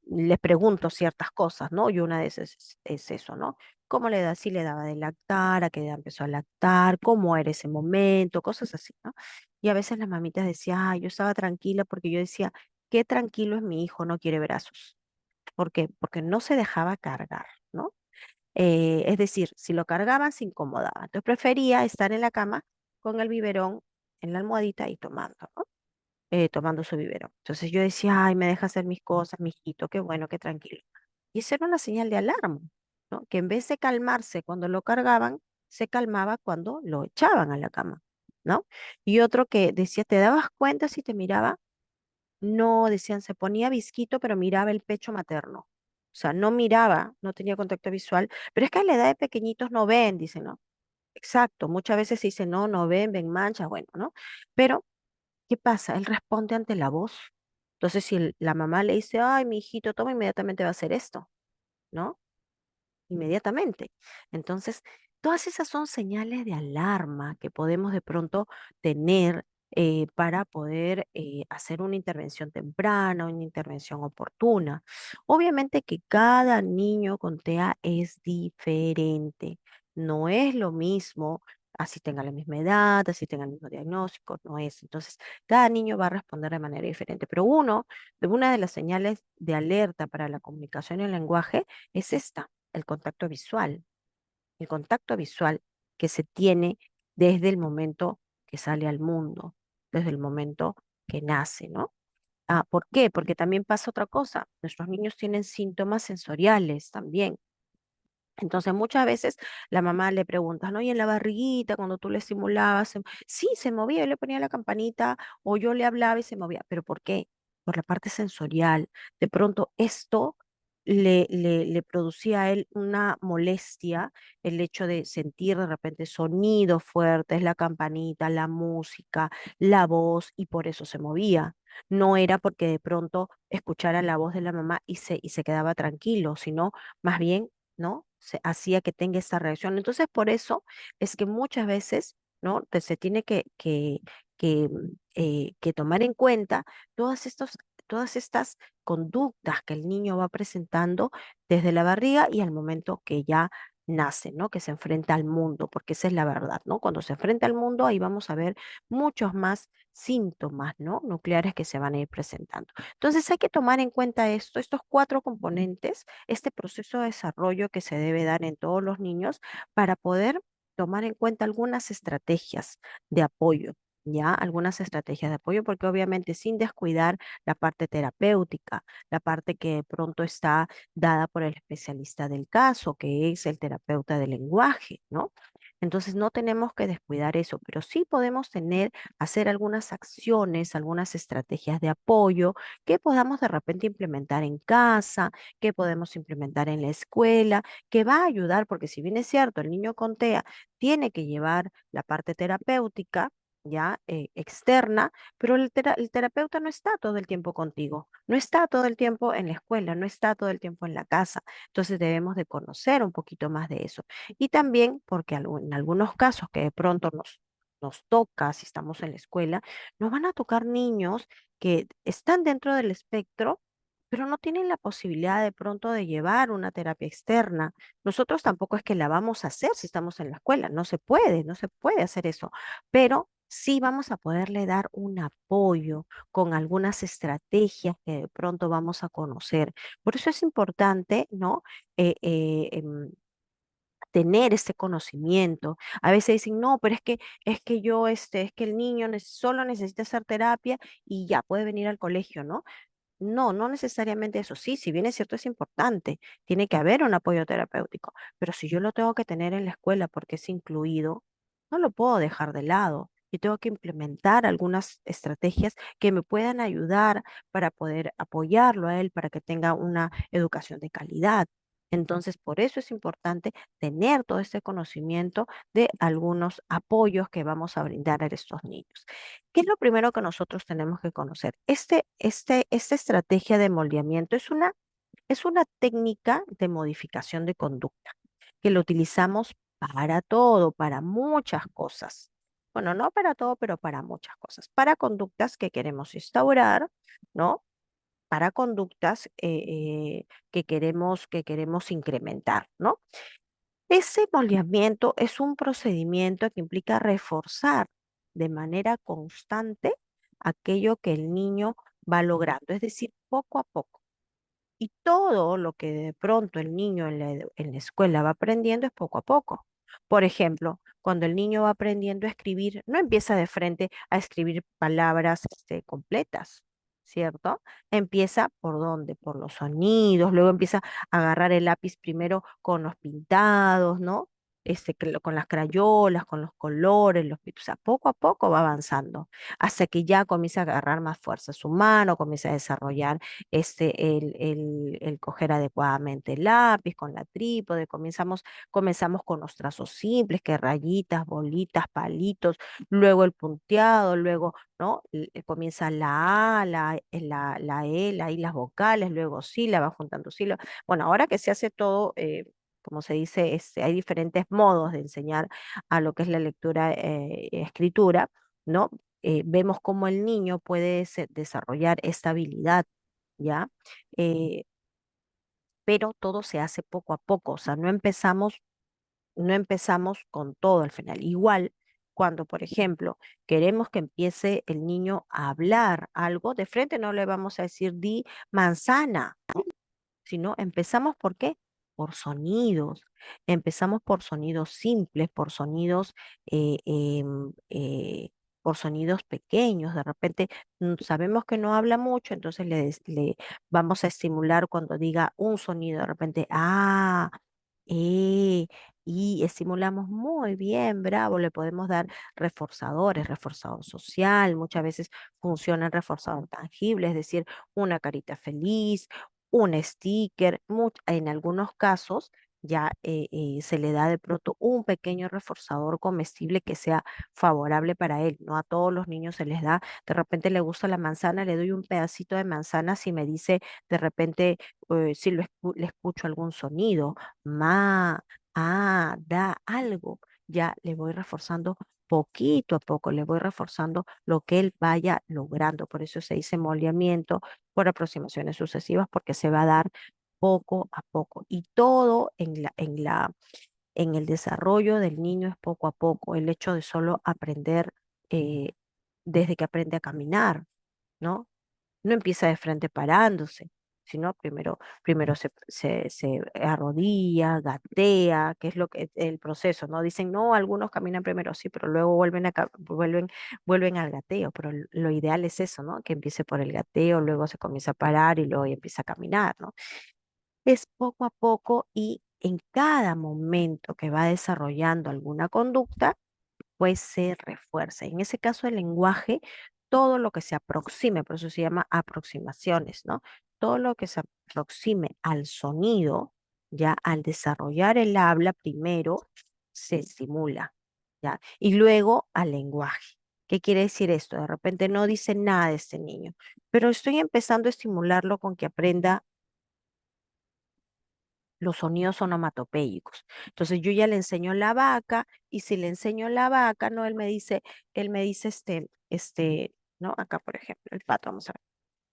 les pregunto ciertas cosas, ¿no? Y una de esas es eso, ¿no? ¿Cómo le da? Si le daba de lactar, a qué edad empezó a lactar, cómo era ese momento, cosas así, ¿no? Y a veces las mamitas decían, ay, yo estaba tranquila porque yo decía, qué tranquilo es mi hijo, no quiere brazos. ¿Por qué? Porque no se dejaba cargar, ¿no? Es decir, si lo cargaban se incomodaba. Entonces prefería estar en la cama con el biberón en la almohadita y tomando, ¿no? Tomando su biberón. Entonces yo decía, ay, me deja hacer mis cosas, mi hijito, qué bueno, qué tranquilo. Y eso era una señal de alarma, ¿no? Que en vez de calmarse cuando lo cargaban, se calmaba cuando lo echaban a la cama, ¿no? Y otro que decía, ¿te dabas cuenta si te miraba? No, decían, se ponía visquito, pero miraba el pecho materno. O sea, no miraba, no tenía contacto visual, pero es que a la edad de pequeñitos no ven, dicen, ¿no? Exacto, muchas veces se dice, no, no ven, ven manchas, bueno, ¿no? Pero ¿qué pasa? Él responde ante la voz. Entonces, si la mamá le dice, ay, mi hijito, toma, inmediatamente va a hacer esto, ¿no? Inmediatamente. Entonces, todas esas son señales de alarma que podemos de pronto tener para poder hacer una intervención temprana, una intervención oportuna. Obviamente que cada niño con TEA es diferente. No es lo mismo así tenga la misma edad, así tenga el mismo diagnóstico, no es. Entonces, cada niño va a responder de manera diferente. Pero una de las señales de alerta para la comunicación y el lenguaje es esta, el contacto visual. El contacto visual que se tiene desde el momento que sale al mundo, desde el momento que nace, ¿no? ¿Por qué? Porque también pasa otra cosa. Nuestros niños tienen síntomas sensoriales también. Entonces, muchas veces la mamá le pregunta, ¿no? Y en la barriguita, cuando tú le estimulabas, sí, se movía, yo le ponía la campanita o yo le hablaba y se movía. ¿Pero por qué? Por la parte sensorial. De pronto, esto le producía a él una molestia, el hecho de sentir de repente sonidos fuertes, la campanita, la música, la voz, y por eso se movía. No era porque de pronto escuchara la voz de la mamá y se quedaba tranquilo, sino más bien, ¿no? Se hacía que tenga esa reacción. Entonces, por eso es que muchas veces, ¿no? Se tiene que tomar en cuenta todas estas conductas que el niño va presentando desde la barriga y al momento que ya nace, ¿no? Que se enfrenta al mundo, porque esa es la verdad, ¿no? Cuando se enfrenta al mundo, ahí vamos a ver muchos más síntomas, ¿no? Nucleares que se van a ir presentando. Entonces, hay que tomar en cuenta estos cuatro componentes, este proceso de desarrollo que se debe dar en todos los niños para poder tomar en cuenta algunas estrategias de apoyo, ¿ya? Algunas estrategias de apoyo, porque obviamente sin descuidar la parte terapéutica, la parte que de pronto está dada por el especialista del caso, que es el terapeuta del lenguaje, ¿no? Entonces no tenemos que descuidar eso, pero sí podemos hacer algunas acciones, algunas estrategias de apoyo que podamos de repente implementar en casa, que podemos implementar en la escuela, que va a ayudar, porque si bien es cierto, el niño con TEA tiene que llevar la parte terapéutica, ya externa, pero el terapeuta no está todo el tiempo contigo, no está todo el tiempo en la escuela, no está todo el tiempo en la casa. Entonces debemos de conocer un poquito más de eso. Y también porque en algunos casos que de pronto nos toca, si estamos en la escuela, nos van a tocar niños que están dentro del espectro, pero no tienen la posibilidad de pronto de llevar una terapia externa. Nosotros tampoco es que la vamos a hacer si estamos en la escuela, no se puede hacer eso, pero sí vamos a poderle dar un apoyo con algunas estrategias que de pronto vamos a conocer. Por eso es importante, ¿no? Eh, eh, em, tener ese conocimiento. A veces dicen, no, pero es que el niño solo necesita hacer terapia y ya puede venir al colegio, ¿no? No, no necesariamente eso. Sí, si bien es cierto, es importante, tiene que haber un apoyo terapéutico, pero si yo lo tengo que tener en la escuela porque es incluido, no lo puedo dejar de lado. Yo tengo que implementar algunas estrategias que me puedan ayudar para poder apoyarlo a él, para que tenga una educación de calidad. Entonces, por eso es importante tener todo este conocimiento de algunos apoyos que vamos a brindar a estos niños. ¿Qué es lo primero que nosotros tenemos que conocer? Esta estrategia de moldeamiento es una técnica de modificación de conducta que lo utilizamos para todo, para muchas cosas. Bueno, no para todo, pero para muchas cosas. Para conductas que queremos instaurar, ¿no? Para conductas que queremos incrementar, ¿no? Ese moldeamiento es un procedimiento que implica reforzar de manera constante aquello que el niño va logrando, es decir, poco a poco. Y todo lo que de pronto el niño en la escuela va aprendiendo es poco a poco. Por ejemplo, cuando el niño va aprendiendo a escribir, no empieza de frente a escribir palabras completas, ¿cierto? Empieza por dónde, por los sonidos, luego empieza a agarrar el lápiz primero con los pintados, ¿no? Con las crayolas, con los colores, o sea, poco a poco va avanzando, hasta que ya comienza a agarrar más fuerza su mano, comienza a desarrollar el coger adecuadamente el lápiz, con la trípode, comenzamos con los trazos simples, que rayitas, bolitas, palitos, luego el punteado, luego, ¿no? Comienza la A, la E, la I, las vocales, luego sílabas, juntando sílabas. Bueno, ahora que se hace todo, como se dice, hay diferentes modos de enseñar a lo que es la lectura y escritura, ¿no? Vemos cómo el niño puede desarrollar esta habilidad, ¿ya? Eh, pero todo se hace poco a poco, o sea, no empezamos no empezamos con todo al final. Igual, cuando, por ejemplo, queremos que empiece el niño a hablar algo, de frente no le vamos a decir di manzana, sino empezamos ¿por qué? Por sonidos. Empezamos por sonidos simples, eh, em, eh, por sonidos pequeños. De repente sabemos que no habla mucho, entonces le vamos a estimular cuando diga un sonido. De repente, eh, y estimulamos muy bien, bravo. Le podemos dar reforzadores, reforzador social. Muchas veces funciona el reforzador tangible, es decir, una carita feliz, un sticker, en algunos casos ya se le da de pronto un pequeño reforzador comestible que sea favorable para él. No a todos los niños se les da, de repente le gusta la manzana, le doy un pedacito de manzana si me dice de repente, si le escucho algún sonido, ma, da algo, ya le voy reforzando poquito a poco, le voy reforzando lo que él vaya logrando. Por eso se dice moldeamiento por aproximaciones sucesivas, porque se va a dar poco a poco. Y todo en el desarrollo del niño es poco a poco. El hecho de solo aprender eh, desde que aprende a caminar, ¿no? No empieza de frente parándose, sino primero se arrodilla, gatea, que es lo que el proceso, ¿no? Dicen, no, algunos caminan primero, sí, pero luego vuelven al gateo, pero lo ideal es eso, ¿no? Que empiece por el gateo, luego se comienza a parar y luego ya empieza a caminar, ¿no? Es poco a poco y en cada momento que va desarrollando alguna conducta, pues se refuerza. En ese caso, el lenguaje, todo lo que se aproxime, por eso se llama aproximaciones, ¿no? Todo lo que se aproxime al sonido, ya al desarrollar el habla, primero se estimula, ¿ya? Y luego al lenguaje. ¿Qué quiere decir esto? De repente no dice nada de este niño, pero estoy empezando a estimularlo con que aprenda los sonidos onomatopéyicos. Entonces yo ya le enseño la vaca y si le enseño la vaca, no, él me dice ¿no? Acá por ejemplo, el pato, vamos a ver.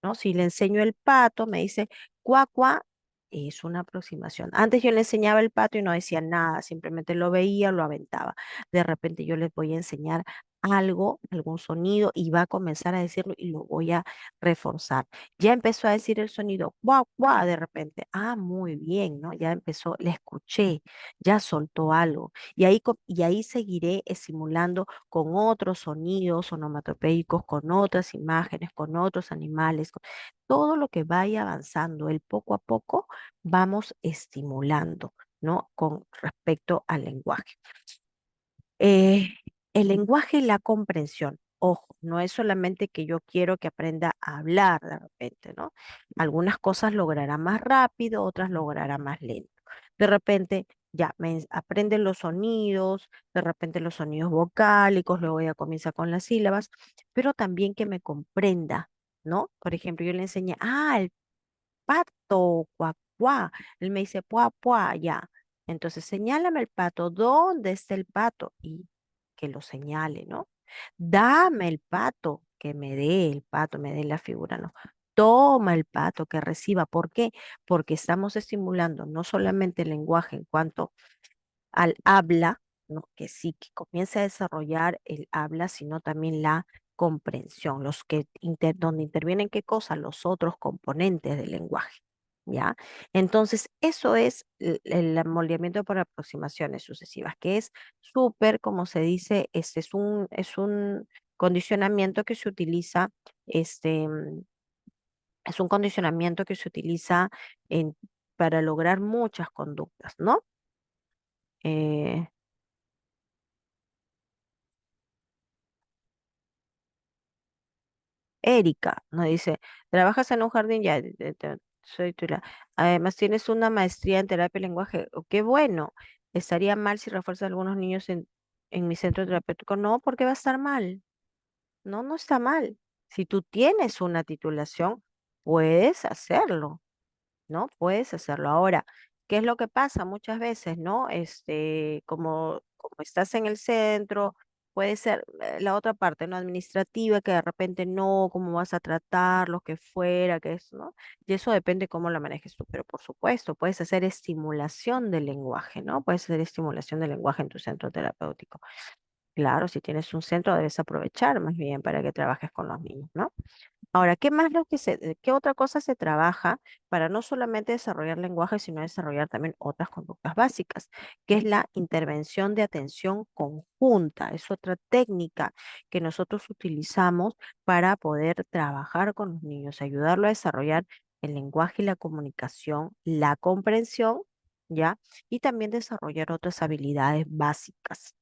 ¿No? Si le enseño el pato, me dice cuá, cuá, es una aproximación. Antes yo le enseñaba el pato y no decía nada, simplemente lo veía, lo aventaba. De repente yo les voy a enseñar algo, algún sonido y va a comenzar a decirlo y lo voy a reforzar. Ya empezó a decir el sonido cuá, cuá, de repente. Muy bien, ¿no? Ya empezó, le escuché, ya soltó algo. Y ahí seguiré estimulando con otros sonidos onomatopéicos, con otras imágenes, con otros animales, todo lo que vaya avanzando, el poco a poco vamos estimulando, ¿no? Con respecto al lenguaje. Eh, el lenguaje y la comprensión. Ojo, no es solamente que yo quiero que aprenda a hablar de repente, ¿no? Algunas cosas logrará más rápido, otras logrará más lento. De repente ya aprende los sonidos, de repente los sonidos vocálicos, luego ya comienza con las sílabas, pero también que me comprenda, ¿no? Por ejemplo, yo le enseñé, el pato, cuá, cuá. Él me dice, puá, puá, ya. Entonces, señálame el pato, ¿dónde está el pato? Y que lo señale, ¿no? Dame el pato, que me dé el pato, me dé la figura, ¿no? Toma el pato, que reciba. ¿Por qué? Porque estamos estimulando no solamente el lenguaje en cuanto al habla, ¿no? Que sí, que comience a desarrollar el habla, sino también la comprensión, donde intervienen qué cosa, los otros componentes del lenguaje, ¿ya? Entonces, eso es el moldeamiento por aproximaciones sucesivas, que es súper, como se dice, es un condicionamiento que se utiliza, es un condicionamiento que se utiliza en, para lograr muchas conductas, ¿no? Eh, Erika nos dice, ¿trabajas en un jardín? Ya, soy Tula. Además, tienes una maestría en terapia de lenguaje. Qué bueno. ¿Estaría mal si refuerzas a algunos niños en mi centro terapéutico? No, porque va a estar mal. No, no está mal. Si tú tienes una titulación, puedes hacerlo. ¿No? Puedes hacerlo. Ahora, ¿qué es lo que pasa muchas veces, no? Como estás en el centro, puede ser la otra parte, ¿no? Administrativa, que de repente no, cómo vas a tratar, lo que fuera, que es, ¿no? Y eso depende cómo lo manejes tú, pero por supuesto, puedes hacer estimulación del lenguaje, ¿no? Puedes hacer estimulación del lenguaje en tu centro terapéutico. Claro, si tienes un centro, debes aprovechar más bien para que trabajes con los niños, ¿no? Ahora, ¿qué más qué otra cosa se trabaja para no solamente desarrollar lenguaje, sino desarrollar también otras conductas básicas, que es la intervención de atención conjunta? Es otra técnica que nosotros utilizamos para poder trabajar con los niños, ayudarlo a desarrollar el lenguaje y la comunicación, la comprensión, ¿ya? Y también desarrollar otras habilidades básicas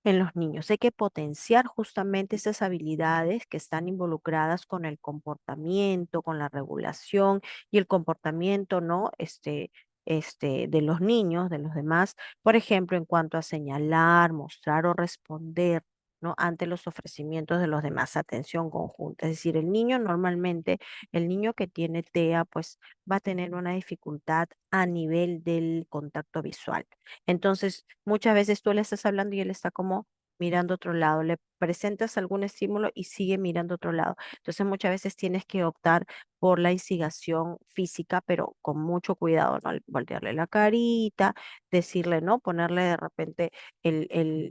en los niños. Hay que potenciar justamente esas habilidades que están involucradas con el comportamiento, con la regulación y el comportamiento, ¿no? De los niños, de los demás, por ejemplo, en cuanto a señalar, mostrar o responder, ¿no? Ante los ofrecimientos de los demás, atención conjunta. Es decir, el niño normalmente, el niño que tiene TEA, pues va a tener una dificultad a nivel del contacto visual. Entonces, muchas veces tú le estás hablando y él está como mirando a otro lado, le presentas algún estímulo y sigue mirando a otro lado. Entonces, muchas veces tienes que optar por la instigación física, pero con mucho cuidado, ¿no? Al voltearle la carita, decirle, ¿no? Ponerle de repente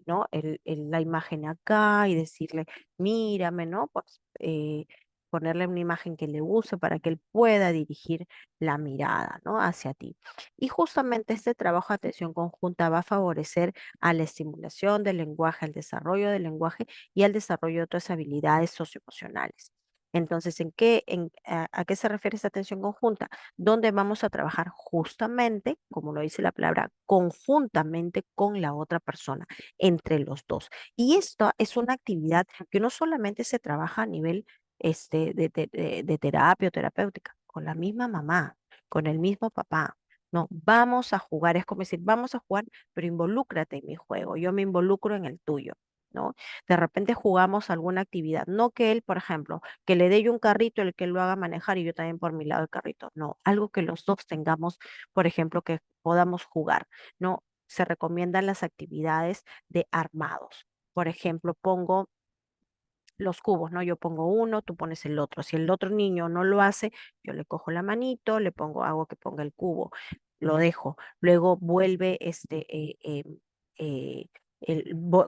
¿no? La imagen acá y decirle, mírame, ¿no? Pues ponerle una imagen que le use para que él pueda dirigir la mirada, ¿no? Hacia ti. Y justamente este trabajo de atención conjunta va a favorecer a la estimulación del lenguaje, al desarrollo del lenguaje y al desarrollo de otras habilidades socioemocionales. Entonces, ¿a qué se refiere esta atención conjunta? Donde vamos a trabajar justamente, como lo dice la palabra, conjuntamente con la otra persona, entre los dos. Y esto es una actividad que no solamente se trabaja a nivel de terapia o terapéutica, con la misma mamá, con el mismo papá. No, vamos a jugar, es como decir, vamos a jugar, pero involúcrate en mi juego, yo me involucro en el tuyo, ¿no? De repente jugamos alguna actividad, no que él, por ejemplo, que le dé yo un carrito, el que lo haga manejar y yo también por mi lado el carrito, no, algo que los dos tengamos, por ejemplo, que podamos jugar, ¿no? Se recomiendan las actividades de armados. Por ejemplo, pongo los cubos, ¿no? Yo pongo uno, tú pones el otro. Si el otro niño no lo hace, yo le cojo la manito, le pongo, hago que ponga el cubo, lo dejo. Luego vuelve eh,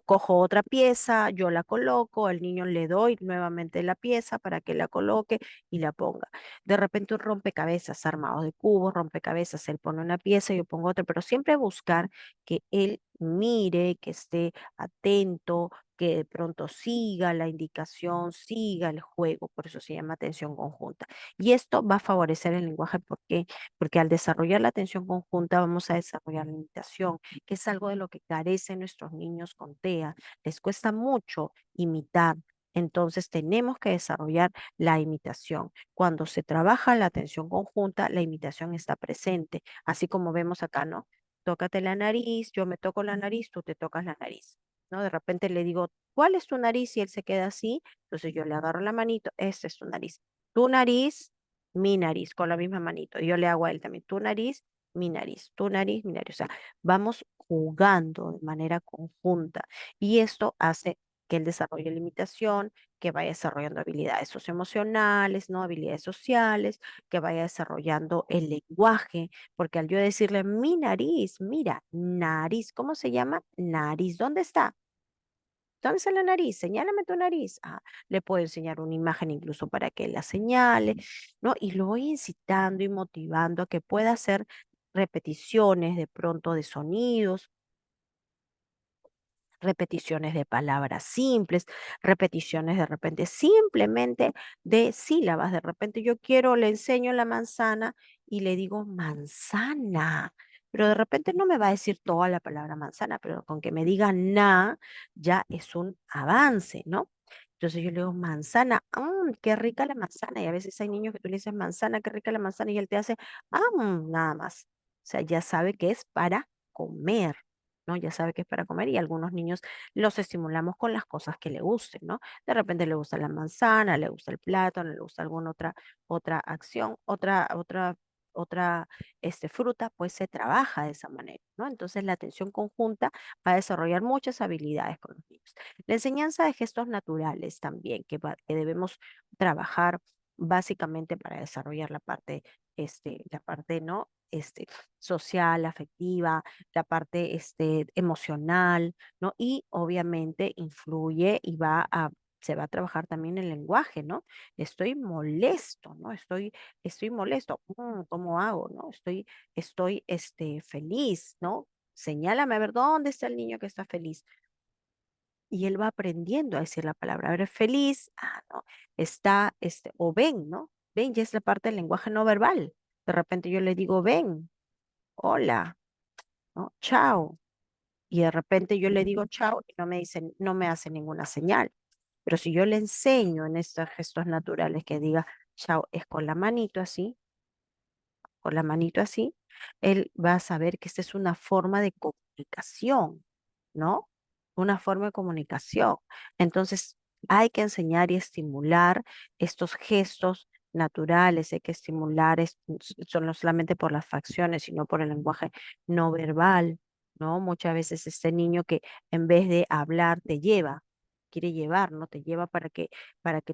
cojo otra pieza, yo la coloco, al niño le doy nuevamente la pieza para que la coloque y la ponga. De repente un rompecabezas armado de cubos, rompecabezas, él pone una pieza, yo pongo otra, pero siempre buscar que él mire, que esté atento, que de pronto siga la indicación, siga el juego, por eso se llama atención conjunta. Y esto va a favorecer el lenguaje, ¿por qué? Porque al desarrollar la atención conjunta vamos a desarrollar la imitación, que es algo de lo que carecen nuestros niños con TEA. Les cuesta mucho imitar. Entonces tenemos que desarrollar la imitación. Cuando se trabaja la atención conjunta, la imitación está presente, así como vemos acá, ¿no? Tócate la nariz, yo me toco la nariz, tú te tocas la nariz. ¿No? De repente le digo, ¿cuál es tu nariz? Y él se queda así, entonces yo le agarro la manito, esta es tu nariz. Tu nariz, mi nariz, con la misma manito. Y yo le hago a él también, tu nariz, mi nariz, tu nariz, mi nariz. O sea, vamos jugando de manera conjunta y esto hace que él desarrolle la imitación, que vaya desarrollando habilidades socioemocionales, ¿no? Habilidades sociales, que vaya desarrollando el lenguaje, porque al yo decirle mi nariz, mira, nariz, ¿cómo se llama? Nariz, ¿dónde está? ¿Dónde está la nariz? Señálame tu nariz. Ah, le puedo enseñar una imagen incluso para que la señale, ¿no? Y lo voy incitando y motivando a que pueda hacer repeticiones de pronto de sonidos, repeticiones de palabras simples, repeticiones de repente simplemente de sílabas. De repente yo quiero, le enseño la manzana y le digo manzana, pero de repente no me va a decir toda la palabra manzana, pero con que me diga na ya es un avance, ¿no? Entonces yo le digo manzana, qué rica la manzana. Y a veces hay niños que tú le dices manzana, qué rica la manzana y él te hace, nada más. O sea, ya sabe que es para comer. ¿No? Ya sabe que es para comer y algunos niños los estimulamos con las cosas que le gusten, ¿no? De repente le gusta la manzana, le gusta el plátano, le gusta alguna otra acción, otra fruta, pues se trabaja de esa manera, ¿no? Entonces la atención conjunta va a desarrollar muchas habilidades con los niños. niños. La enseñanza de gestos naturales también, que debemos trabajar básicamente para desarrollar la parte, ¿no? Social, afectiva, la parte emocional, ¿no? Y obviamente influye y se va a trabajar también el lenguaje, ¿no? Estoy molesto, ¿no? Estoy molesto. ¿Cómo hago, no? Estoy feliz, ¿no? Señálame a ver dónde está el niño que está feliz. Y él va aprendiendo a decir la palabra. A ver, feliz, no, o ven, ¿no? Ven, ya es la parte del lenguaje no verbal. De repente yo le digo, ven, hola, ¿no? Chao. Y de repente yo le digo chao y no me hace ninguna señal. Pero si yo le enseño en estos gestos naturales que diga chao, es con la manito así, él va a saber que esta es una forma de comunicación, ¿no? Una forma de comunicación. Entonces, hay que enseñar y estimular estos gestos naturales, hay que estimular, son no solamente por las facciones, sino por el lenguaje no verbal, ¿no? Muchas veces este niño que en vez de hablar te lleva, quiere llevar, ¿no? Te lleva para que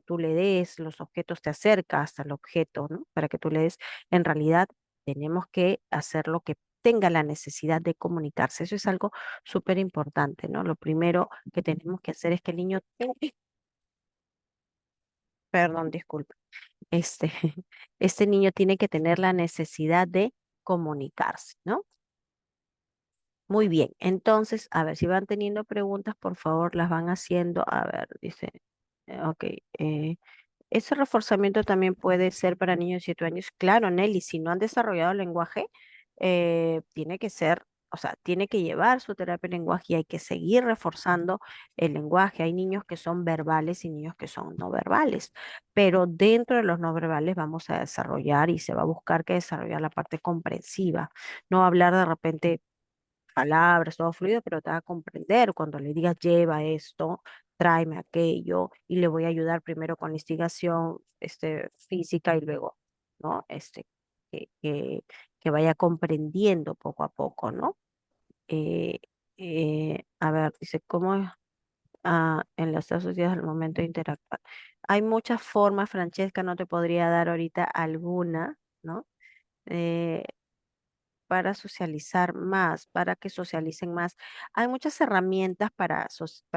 tú le des los objetos, te acerca hasta el objeto, ¿no? Para que tú le des, en realidad tenemos que hacer lo que tenga la necesidad de comunicarse. Eso es algo súper importante, ¿no? Lo primero que tenemos que hacer es que el niño, perdón, disculpe, este, este niño tiene que tener la necesidad de comunicarse, ¿no? Muy bien, entonces, a ver, si van teniendo preguntas, por favor, las van haciendo. A ver, dice, ok, ese reforzamiento también puede ser para niños de 7 años. Claro, Nelly, si no han desarrollado el lenguaje, tiene que ser, o sea, tiene que llevar su terapia de lenguaje y hay que seguir reforzando el lenguaje. Hay niños que son verbales y niños que son no verbales, pero dentro de los no verbales vamos a desarrollar y se va a buscar que desarrollar la parte comprensiva, no hablar de repente palabras, todo fluido, pero te va a comprender cuando le digas lleva esto, tráeme aquello, y le voy a ayudar primero con la instigación física y luego, ¿no? Que, que, que vaya comprendiendo poco a poco, ¿no? Eh, a ver, dice, ¿cómo en las asociadas al momento de interactuar? Hay muchas formas, Francesca, no te podría dar ahorita alguna, ¿no? Eh, para socializar más, para que socialicen más. Hay muchas herramientas para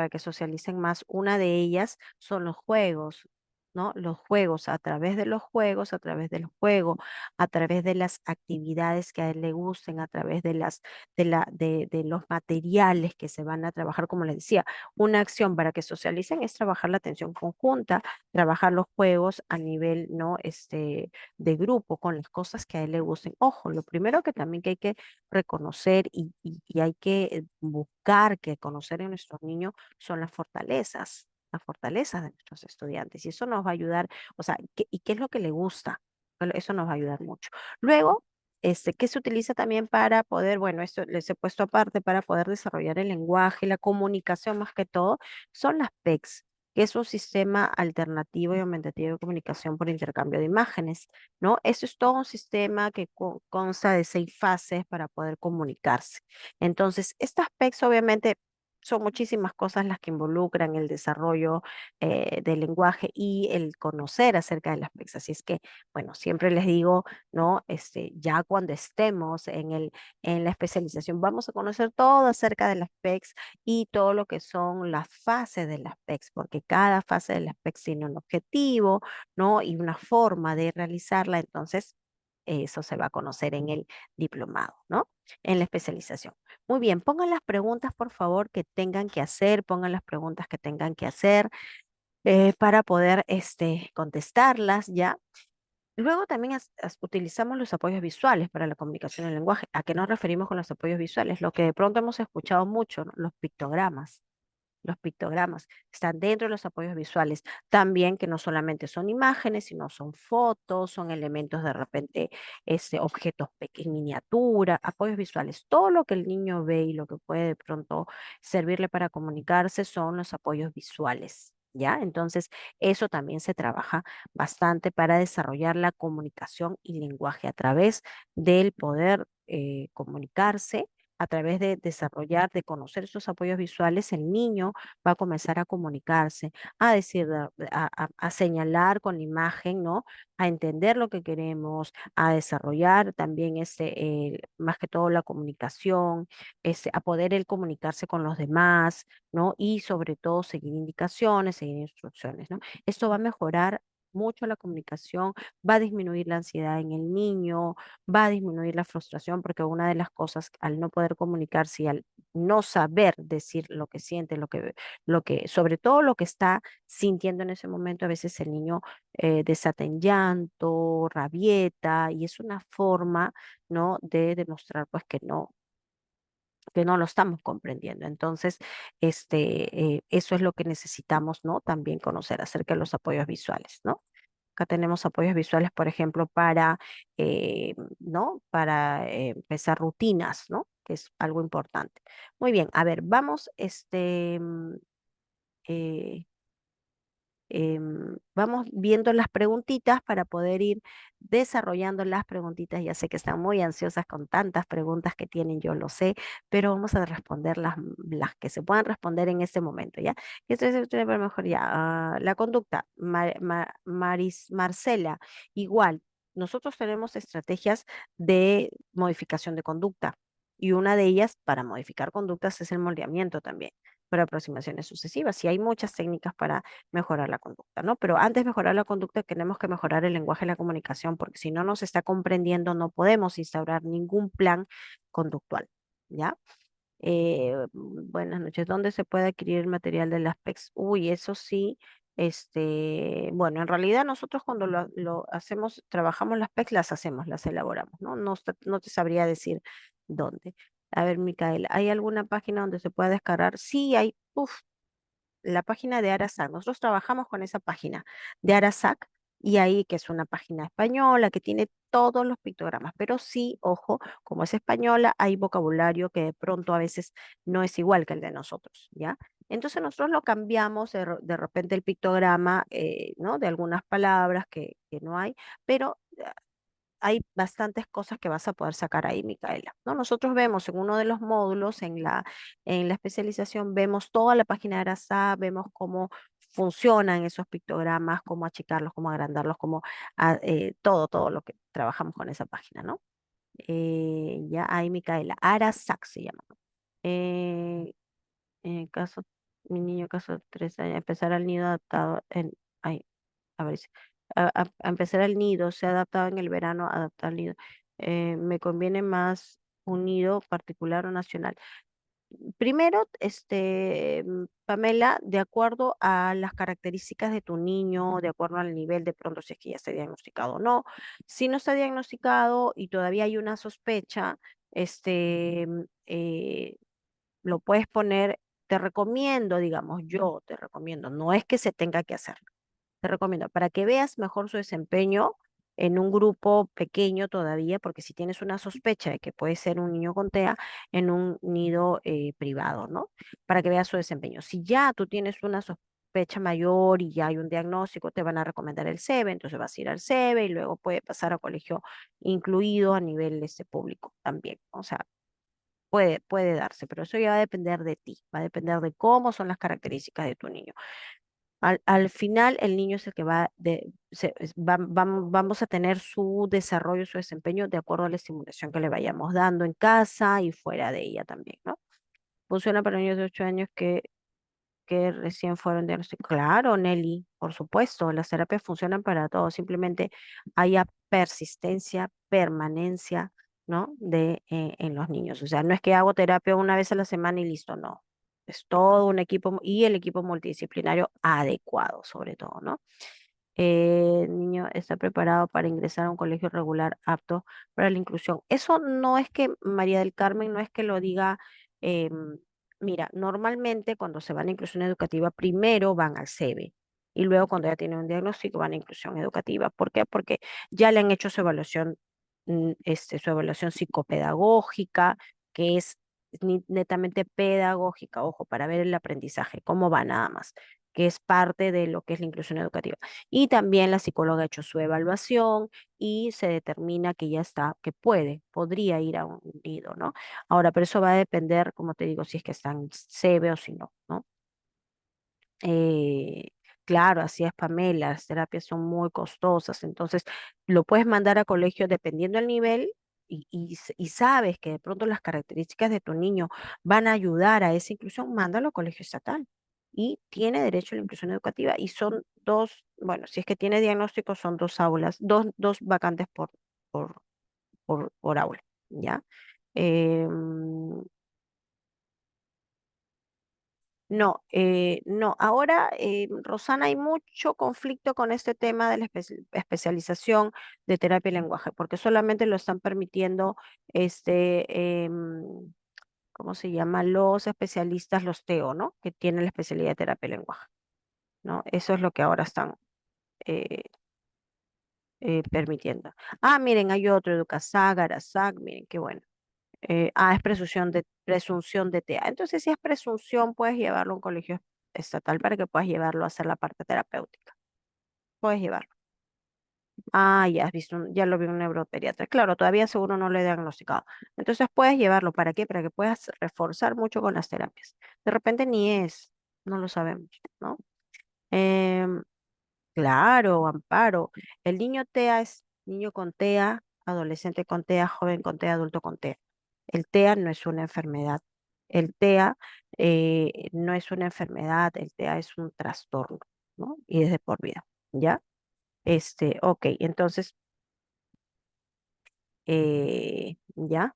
que socialicen más. Una de ellas son los juegos, ¿no? Los juegos, a través de los juegos, a través del juego, a través de las actividades que a él le gusten, a través de los materiales que se van a trabajar, como les decía, una acción para que socialicen es trabajar la atención conjunta, trabajar los juegos a nivel, ¿no? De grupo con las cosas que a él le gusten. Ojo, lo primero que también que hay que reconocer y hay que buscar que conocer en nuestros niños son las fortalezas de nuestros estudiantes. Y eso nos va a ayudar, o sea, ¿y qué es lo que le gusta? Bueno, eso nos va a ayudar mucho. Luego, ¿qué se utiliza también para poder, bueno, esto les he puesto aparte para poder desarrollar el lenguaje, la comunicación más que todo, son las PECs, que es un sistema alternativo y aumentativo de comunicación por intercambio de imágenes, ¿no? Eso es todo un sistema que consta de 6 fases para poder comunicarse. Entonces, estas PECs obviamente son muchísimas cosas las que involucran el desarrollo del lenguaje y el conocer acerca de las PECs. Así es que, bueno, siempre les digo, ¿no? Ya cuando estemos en la especialización, vamos a conocer todo acerca de las PECs y todo lo que son las fases de las PECs, porque cada fase de las PECs tiene un objetivo, ¿no? Y una forma de realizarla. Entonces, eso se va a conocer en el diplomado, ¿no? En la especialización. Muy bien, pongan las preguntas, por favor, que tengan que hacer, pongan las preguntas que tengan que hacer para poder contestarlas, ¿ya? Luego también utilizamos los apoyos visuales para la comunicación en lenguaje. ¿A qué nos referimos con los apoyos visuales? Lo que de pronto hemos escuchado mucho, ¿no? Los pictogramas. Los pictogramas están dentro de los apoyos visuales. También que no solamente son imágenes, sino son fotos, son elementos de repente, objetos en miniatura, apoyos visuales. Todo lo que el niño ve y lo que puede de pronto servirle para comunicarse son los apoyos visuales. ¿Ya? Entonces, eso también se trabaja bastante para desarrollar la comunicación y lenguaje a través del poder comunicarse a través de desarrollar, de conocer esos apoyos visuales, el niño va a comenzar a comunicarse, a decir, a señalar con la imagen, ¿no? A entender lo que queremos, a desarrollar también más que todo la comunicación, a poder él comunicarse con los demás, ¿no? Y sobre todo seguir indicaciones, seguir instrucciones, ¿no? Esto va a mejorar mucho la comunicación, va a disminuir la ansiedad en el niño, va a disminuir la frustración, porque una de las cosas al no poder comunicarse y al no saber decir lo que siente, sobre todo lo que está sintiendo en ese momento, a veces el niño desata en llanto, rabieta, y es una forma, ¿no? De demostrar pues que no lo estamos comprendiendo. Entonces, eso es lo que necesitamos, ¿no? También conocer acerca de los apoyos visuales, ¿no? Acá tenemos apoyos visuales, por ejemplo, ¿no? Para empezar rutinas, ¿no? Que es algo importante. Muy bien, a ver, vamos, eh, vamos viendo las preguntitas para poder ir desarrollando las preguntitas. Ya sé que están muy ansiosas con tantas preguntas que tienen, yo lo sé, pero vamos a responder las que se puedan responder en este momento, ¿ya? ¿Qué estoy pero mejor ya? La conducta, Marcela, igual, nosotros tenemos estrategias de modificación de conducta y una de ellas para modificar conductas es el moldeamiento también, por aproximaciones sucesivas. Y hay muchas técnicas para mejorar la conducta, ¿no? Pero antes de mejorar la conducta tenemos que mejorar el lenguaje y la comunicación, porque si no nos está comprendiendo, no podemos instaurar ningún plan conductual, ¿ya? Buenas noches. ¿Dónde se puede adquirir el material de las PECs? Uy, eso sí. Bueno, en realidad nosotros cuando lo hacemos, trabajamos las PECs, las hacemos, las elaboramos, ¿no? No te sabría decir dónde. A ver, Micaela, ¿hay alguna página donde se pueda descargar? Sí, hay, la página de Arasac. Nosotros trabajamos con esa página de Arasac y ahí que es una página española que tiene todos los pictogramas, pero sí, ojo, como es española, hay vocabulario que de pronto a veces no es igual que el de nosotros, ¿ya? Entonces nosotros lo cambiamos de repente el pictograma, ¿no? De algunas palabras que no hay, pero hay bastantes cosas que vas a poder sacar ahí, Micaela, ¿no? Nosotros vemos en uno de los módulos, en la especialización, vemos toda la página de Arasá, vemos cómo funcionan esos pictogramas, cómo achicarlos, cómo agrandarlos, todo lo que trabajamos con esa página, ¿no? Ya ahí, Micaela, Arasac se llama. Eh, en caso, mi niño, caso de 3 años, empezar al nido adaptado ay, a ver, a empezar el nido, se ha adaptado en el verano, adaptar al nido. Me conviene más un nido particular o nacional. Primero, Pamela, de acuerdo a las características de tu niño, de acuerdo al nivel de pronto si es que ya está diagnosticado o no. Si no está diagnosticado y todavía hay una sospecha, lo puedes poner, te recomiendo, digamos, yo te recomiendo, no es que se tenga que hacer, te recomiendo, para que veas mejor su desempeño en un grupo pequeño todavía, porque si tienes una sospecha de que puede ser un niño con TEA, en un nido privado, ¿no? Para que veas su desempeño. Si ya tú tienes una sospecha mayor y ya hay un diagnóstico, te van a recomendar el SEBE, entonces vas a ir al SEBE y luego puede pasar a colegio incluido a nivel público también. O sea, puede darse, pero eso ya va a depender de ti, va a depender de cómo son las características de tu niño. Al final, el niño es el que vamos a tener su desarrollo, su desempeño de acuerdo a la estimulación que le vayamos dando en casa y fuera de ella también, ¿no? Funciona para niños de 8 años que recién fueron diagnosticados. Claro, Nelly, por supuesto, las terapias funcionan para todos, simplemente haya persistencia, permanencia, ¿no? En los niños. O sea, no es que hago terapia una vez a la semana y listo, no. Es todo un equipo y el equipo multidisciplinario adecuado, sobre todo, ¿no? El niño está preparado para ingresar a un colegio regular apto para la inclusión. Eso no es que María del Carmen, no es que lo diga, mira, normalmente cuando se van a inclusión educativa, primero van al SEBE y luego cuando ya tienen un diagnóstico van a inclusión educativa. ¿Por qué? Porque ya le han hecho su evaluación psicopedagógica, que es netamente pedagógica, ojo, para ver el aprendizaje, cómo va nada más. que es parte de lo que es la inclusión educativa. Y también la psicóloga ha hecho su evaluación y se determina que ya está, que podría ir a un nido, ¿no? Ahora, pero eso va a depender, como te digo, si es que están SEBE o si no, ¿no? Eh, claro, así es Pamela, las terapias son muy costosas, entonces lo puedes mandar a colegio dependiendo del nivel y sabes que de pronto las características de tu niño van a ayudar a esa inclusión, mándalo a colegio estatal. Y tiene derecho a la inclusión educativa y son dos, bueno, si es que tiene diagnóstico, son dos aulas, dos vacantes por, por aula, ¿ya? Em, no, no. Ahora, Rosana, hay mucho conflicto con este tema de la especialización de terapia y lenguaje, porque solamente lo están permitiendo, ¿cómo se llama? Los especialistas, los TEO, ¿no? Que tienen la especialidad de terapia y lenguaje, ¿no? Eso es lo que ahora están eh, permitiendo. Ah, miren, hay otro, Educasag, Arasag, miren, qué bueno. Es presunción de TEA. Entonces, si es presunción, puedes llevarlo a un colegio estatal para que puedas llevarlo a hacer la parte terapéutica. Puedes llevarlo. Ah, ya has visto, ya lo vi un neuropediatra. Claro, todavía seguro no lo he diagnosticado. Entonces, puedes llevarlo. ¿Para qué? Para que puedas reforzar mucho con las terapias. De repente ni es, no lo sabemos, ¿no? Em, claro, Amparo. El niño TEA es niño con TEA, adolescente con TEA, joven con TEA, adulto con TEA. El TEA no es una enfermedad. El TEA no es una enfermedad, el TEA es un trastorno, ¿no? Y es de por vida, ¿ya? Ok, entonces, ¿ya?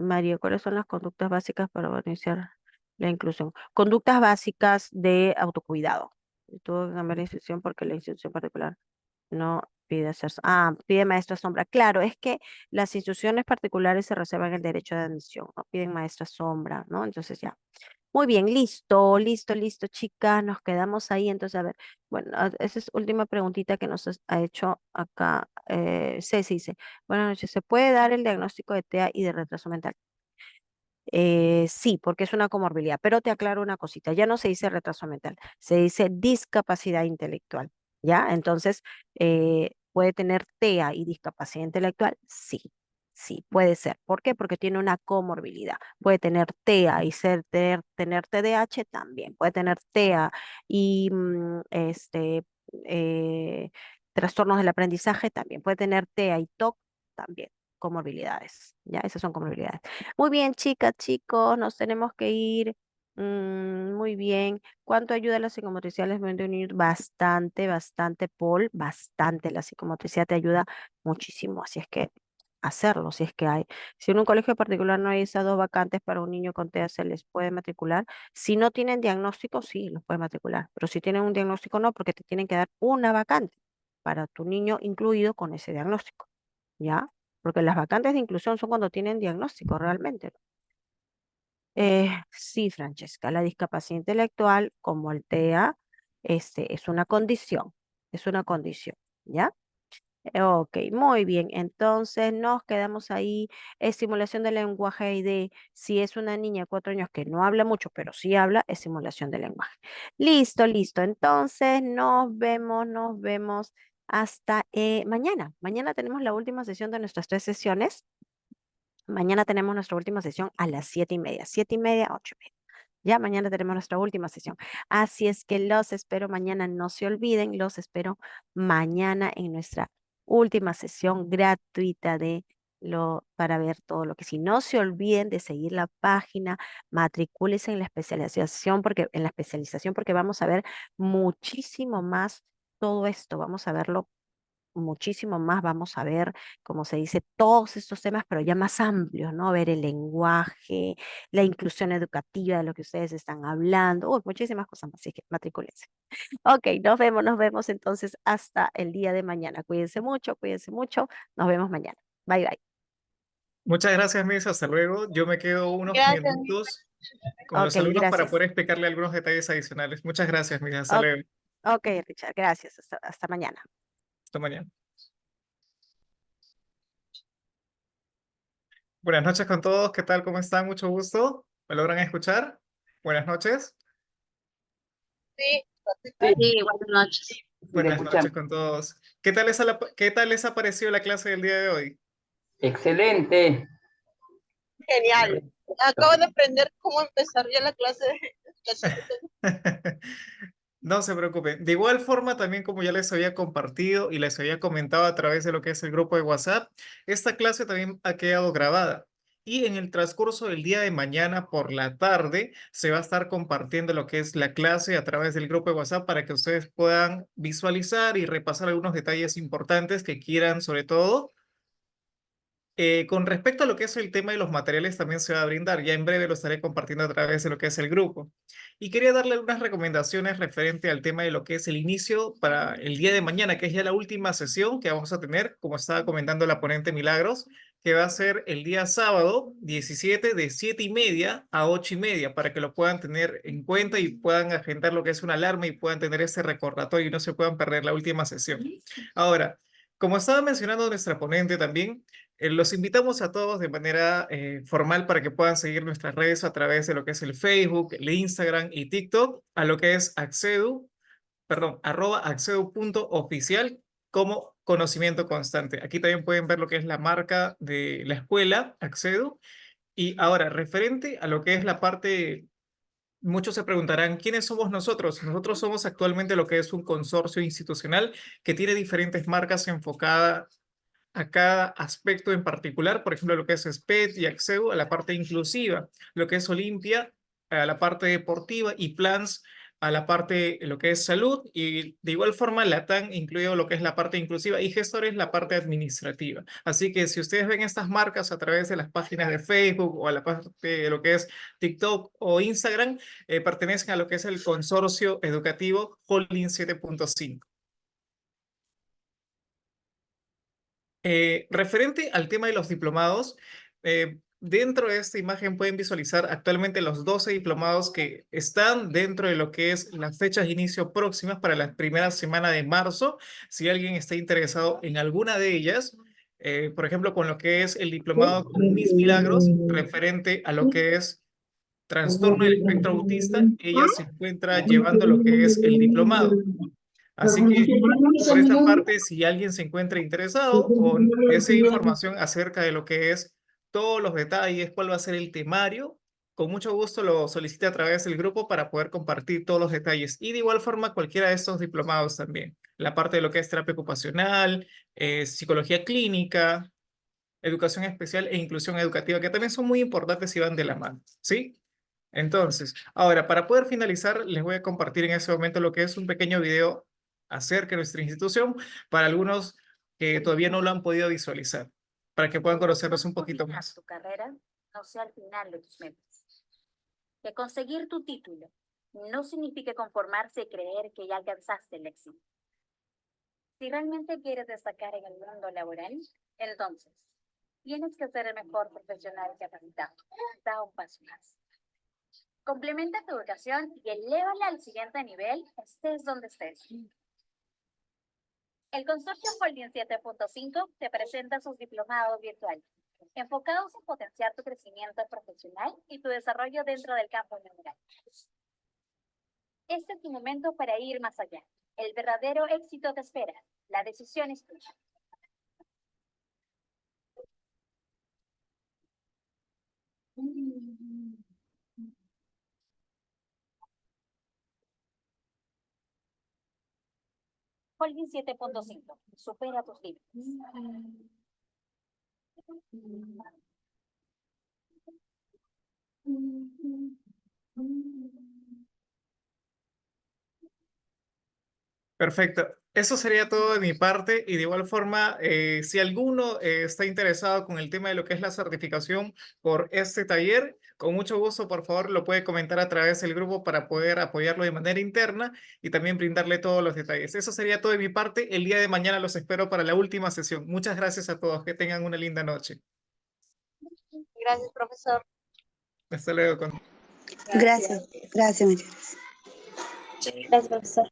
María, ¿cuáles son las conductas básicas para iniciar la inclusión? Conductas básicas de autocuidado. Tuvo que cambiar la institución porque la institución particular no pide hacer. Pide maestra sombra. Claro, es que las instituciones particulares se reservan el derecho de admisión, no piden maestra sombra, ¿no? Entonces ya. Muy bien, listo, listo, listo, chicas. Nos quedamos ahí. Entonces, a ver, bueno, esa es última preguntita que nos ha hecho acá. Ceci dice, buenas noches, ¿se puede dar el diagnóstico de TEA y de retraso mental? Sí, porque es una comorbilidad, pero te aclaro una cosita, ya no se dice retraso mental, se dice discapacidad intelectual, ¿ya? Entonces, ¿puede tener TEA y discapacidad intelectual? Sí, sí, puede ser. ¿Por qué? Porque tiene una comorbilidad. Puede tener TEA y tener TDAH también, puede tener TEA y eh, trastornos del aprendizaje también, puede tener TEA y TOC también, comorbilidades, ¿ya? Esas son comorbilidades. Muy bien, chicas, chicos, nos tenemos que ir. Muy bien. ¿Cuánto ayuda la psicomotricidad al movimiento de un niño? Bastante, bastante, Paul, bastante. La psicomotricidad te ayuda muchísimo. Así es que hacerlo, si es que hay. Si en un colegio particular no hay esas dos vacantes para un niño con TEA, se les puede matricular. Si no tienen diagnóstico, sí, los puedes matricular. Pero si tienen un diagnóstico, no, porque te tienen que dar una vacante para tu niño incluido con ese diagnóstico. ¿Ya? Porque las vacantes de inclusión son cuando tienen diagnóstico realmente. Sí, Francesca, la discapacidad intelectual, como el TEA, es una condición, ¿ya? Ok, muy bien. Entonces nos quedamos ahí. Estimulación del lenguaje ID. Si es una niña de 4 años que no habla mucho, pero sí habla, es estimulación del lenguaje. Listo, listo. Entonces nos vemos hasta mañana. Mañana tenemos la última sesión de nuestras 3 sesiones. Mañana tenemos nuestra última sesión a las 7:30, 7:30, 8:30. Ya mañana tenemos nuestra última sesión. Así es que los espero mañana, no se olviden, los espero mañana en nuestra última sesión gratuita para ver todo lo que sí. No se olviden de seguir la página, matricúlense en la especialización porque vamos a ver muchísimo más todo esto, vamos a verlo muchísimo más, vamos a ver, como se dice, todos estos temas, pero ya más amplios, ¿no? Ver el lenguaje, la inclusión educativa de lo que ustedes están hablando, muchísimas cosas más, así que matricúlense. Ok, nos vemos entonces hasta el día de mañana. Cuídense mucho, nos vemos mañana. Bye, bye. Muchas gracias, Miss. Hasta luego. Yo me quedo unos Gracias. minutos con Ok, los alumnos para gracias. poder explicarle algunos detalles adicionales. Muchas gracias, Miss. Hasta O- luego. ok, Richard, gracias. Hasta mañana. Hasta mañana. Buenas noches con todos. ¿Qué tal? ¿Cómo están? Mucho gusto. ¿Me logran escuchar? Buenas noches. Sí, Sí, buenas noches. Buenas noches con todos. ¿Qué tal les ha parecido la clase del día de hoy? Excelente. genial. Acabo de aprender cómo empezar ya la clase de No se preocupen. De igual forma, también como ya les había compartido y les había comentado a través de lo que es el grupo de WhatsApp, esta clase también ha quedado grabada. Y en el transcurso del día de mañana por la tarde se va a estar compartiendo lo que es la clase a través del grupo de WhatsApp para que ustedes puedan visualizar y repasar algunos detalles importantes que quieran, sobre todo con respecto a lo que es el tema de los materiales, también se va a brindar. Ya en breve lo estaré compartiendo a través de lo que es el grupo. Y quería darle algunas recomendaciones referente al tema de lo que es el inicio para el día de mañana, que es ya la última sesión que vamos a tener, como estaba comentando la ponente Milagros, que va a ser el día sábado 17 de 7:30 a 8:30, para que lo puedan tener en cuenta y puedan agendar lo que es una alarma y puedan tener ese recordatorio y no se puedan perder la última sesión. Ahora, como estaba mencionando nuestra ponente también, los invitamos a todos de manera formal para que puedan seguir nuestras redes a través de lo que es el Facebook, el Instagram y TikTok, a lo que es Accedu, perdón, @accedu.oficial como conocimiento constante. Aquí también pueden ver lo que es la marca de la escuela, Accedu. Y ahora, referente a lo que es la parte, muchos se preguntarán, ¿quiénes somos nosotros? Nosotros somos actualmente lo que es un consorcio institucional que tiene diferentes marcas enfocadas a cada aspecto en particular, por ejemplo, lo que es SPED y Acceu a la parte inclusiva, lo que es Olimpia a la parte deportiva y Plans a la parte, lo que es salud, y de igual forma Latam incluido lo que es la parte inclusiva y Gestores la parte administrativa. Así que si ustedes ven estas marcas a través de las páginas de Facebook o a la parte de lo que es TikTok o Instagram, pertenecen a lo que es el consorcio educativo Holding 7.5. Referente al tema de los diplomados, dentro de esta imagen pueden visualizar actualmente los 12 diplomados que están dentro de lo que es las fechas de inicio próximas para la primera semana de marzo. Si alguien está interesado en alguna de ellas, por ejemplo, con lo que es el diplomado con Miss Milagros, referente a lo que es trastorno del espectro autista, ella se encuentra llevando lo que es el diplomado. Así que por esta parte, si alguien se encuentra interesado o desea información acerca de lo que es todos los detalles, cuál va a ser el temario, con mucho gusto lo solicite a través del grupo para poder compartir todos los detalles. Y de igual forma, cualquiera de estos diplomados también. La parte de lo que es terapia ocupacional, psicología clínica, educación especial e inclusión educativa, que también son muy importantes y van de la mano, ¿sí? Entonces, ahora, para poder finalizar, les voy a compartir en este momento lo que es un pequeño video acerca de nuestra institución para algunos que todavía no lo han podido visualizar, para que puedan conocernos un poquito más. Tu carrera no sea el final de tus metas. Que conseguir tu título no significa conformarse y creer que ya alcanzaste el éxito. Si realmente quieres destacar en el mundo laboral, entonces tienes que ser el mejor profesional capacitado. Da un paso más. Complementa tu educación y elévala al siguiente nivel, estés donde estés. El Consorcio Holding 7.5 te presenta sus diplomados virtuales, enfocados en potenciar tu crecimiento profesional y tu desarrollo dentro del campo laboral. Este es tu momento para ir más allá. El verdadero éxito te espera. La decisión es tuya. Holding 7.5. Supera tus límites. Perfecto. Eso sería todo de mi parte y de igual forma, si alguno está interesado con el tema de lo que es la certificación por este taller, con mucho gusto, por favor, lo puede comentar a través del grupo para poder apoyarlo de manera interna y también brindarle todos los detalles. Eso sería todo de mi parte. El día de mañana los espero para la última sesión. Muchas gracias a todos. Que tengan una linda noche. Gracias, profesor. Hasta luego. Gracias, gracias, muchas gracias. Gracias, profesor.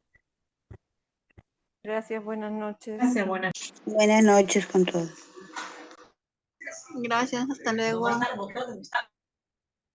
Gracias, buenas noches. Buenas noches con todos. Gracias, hasta luego.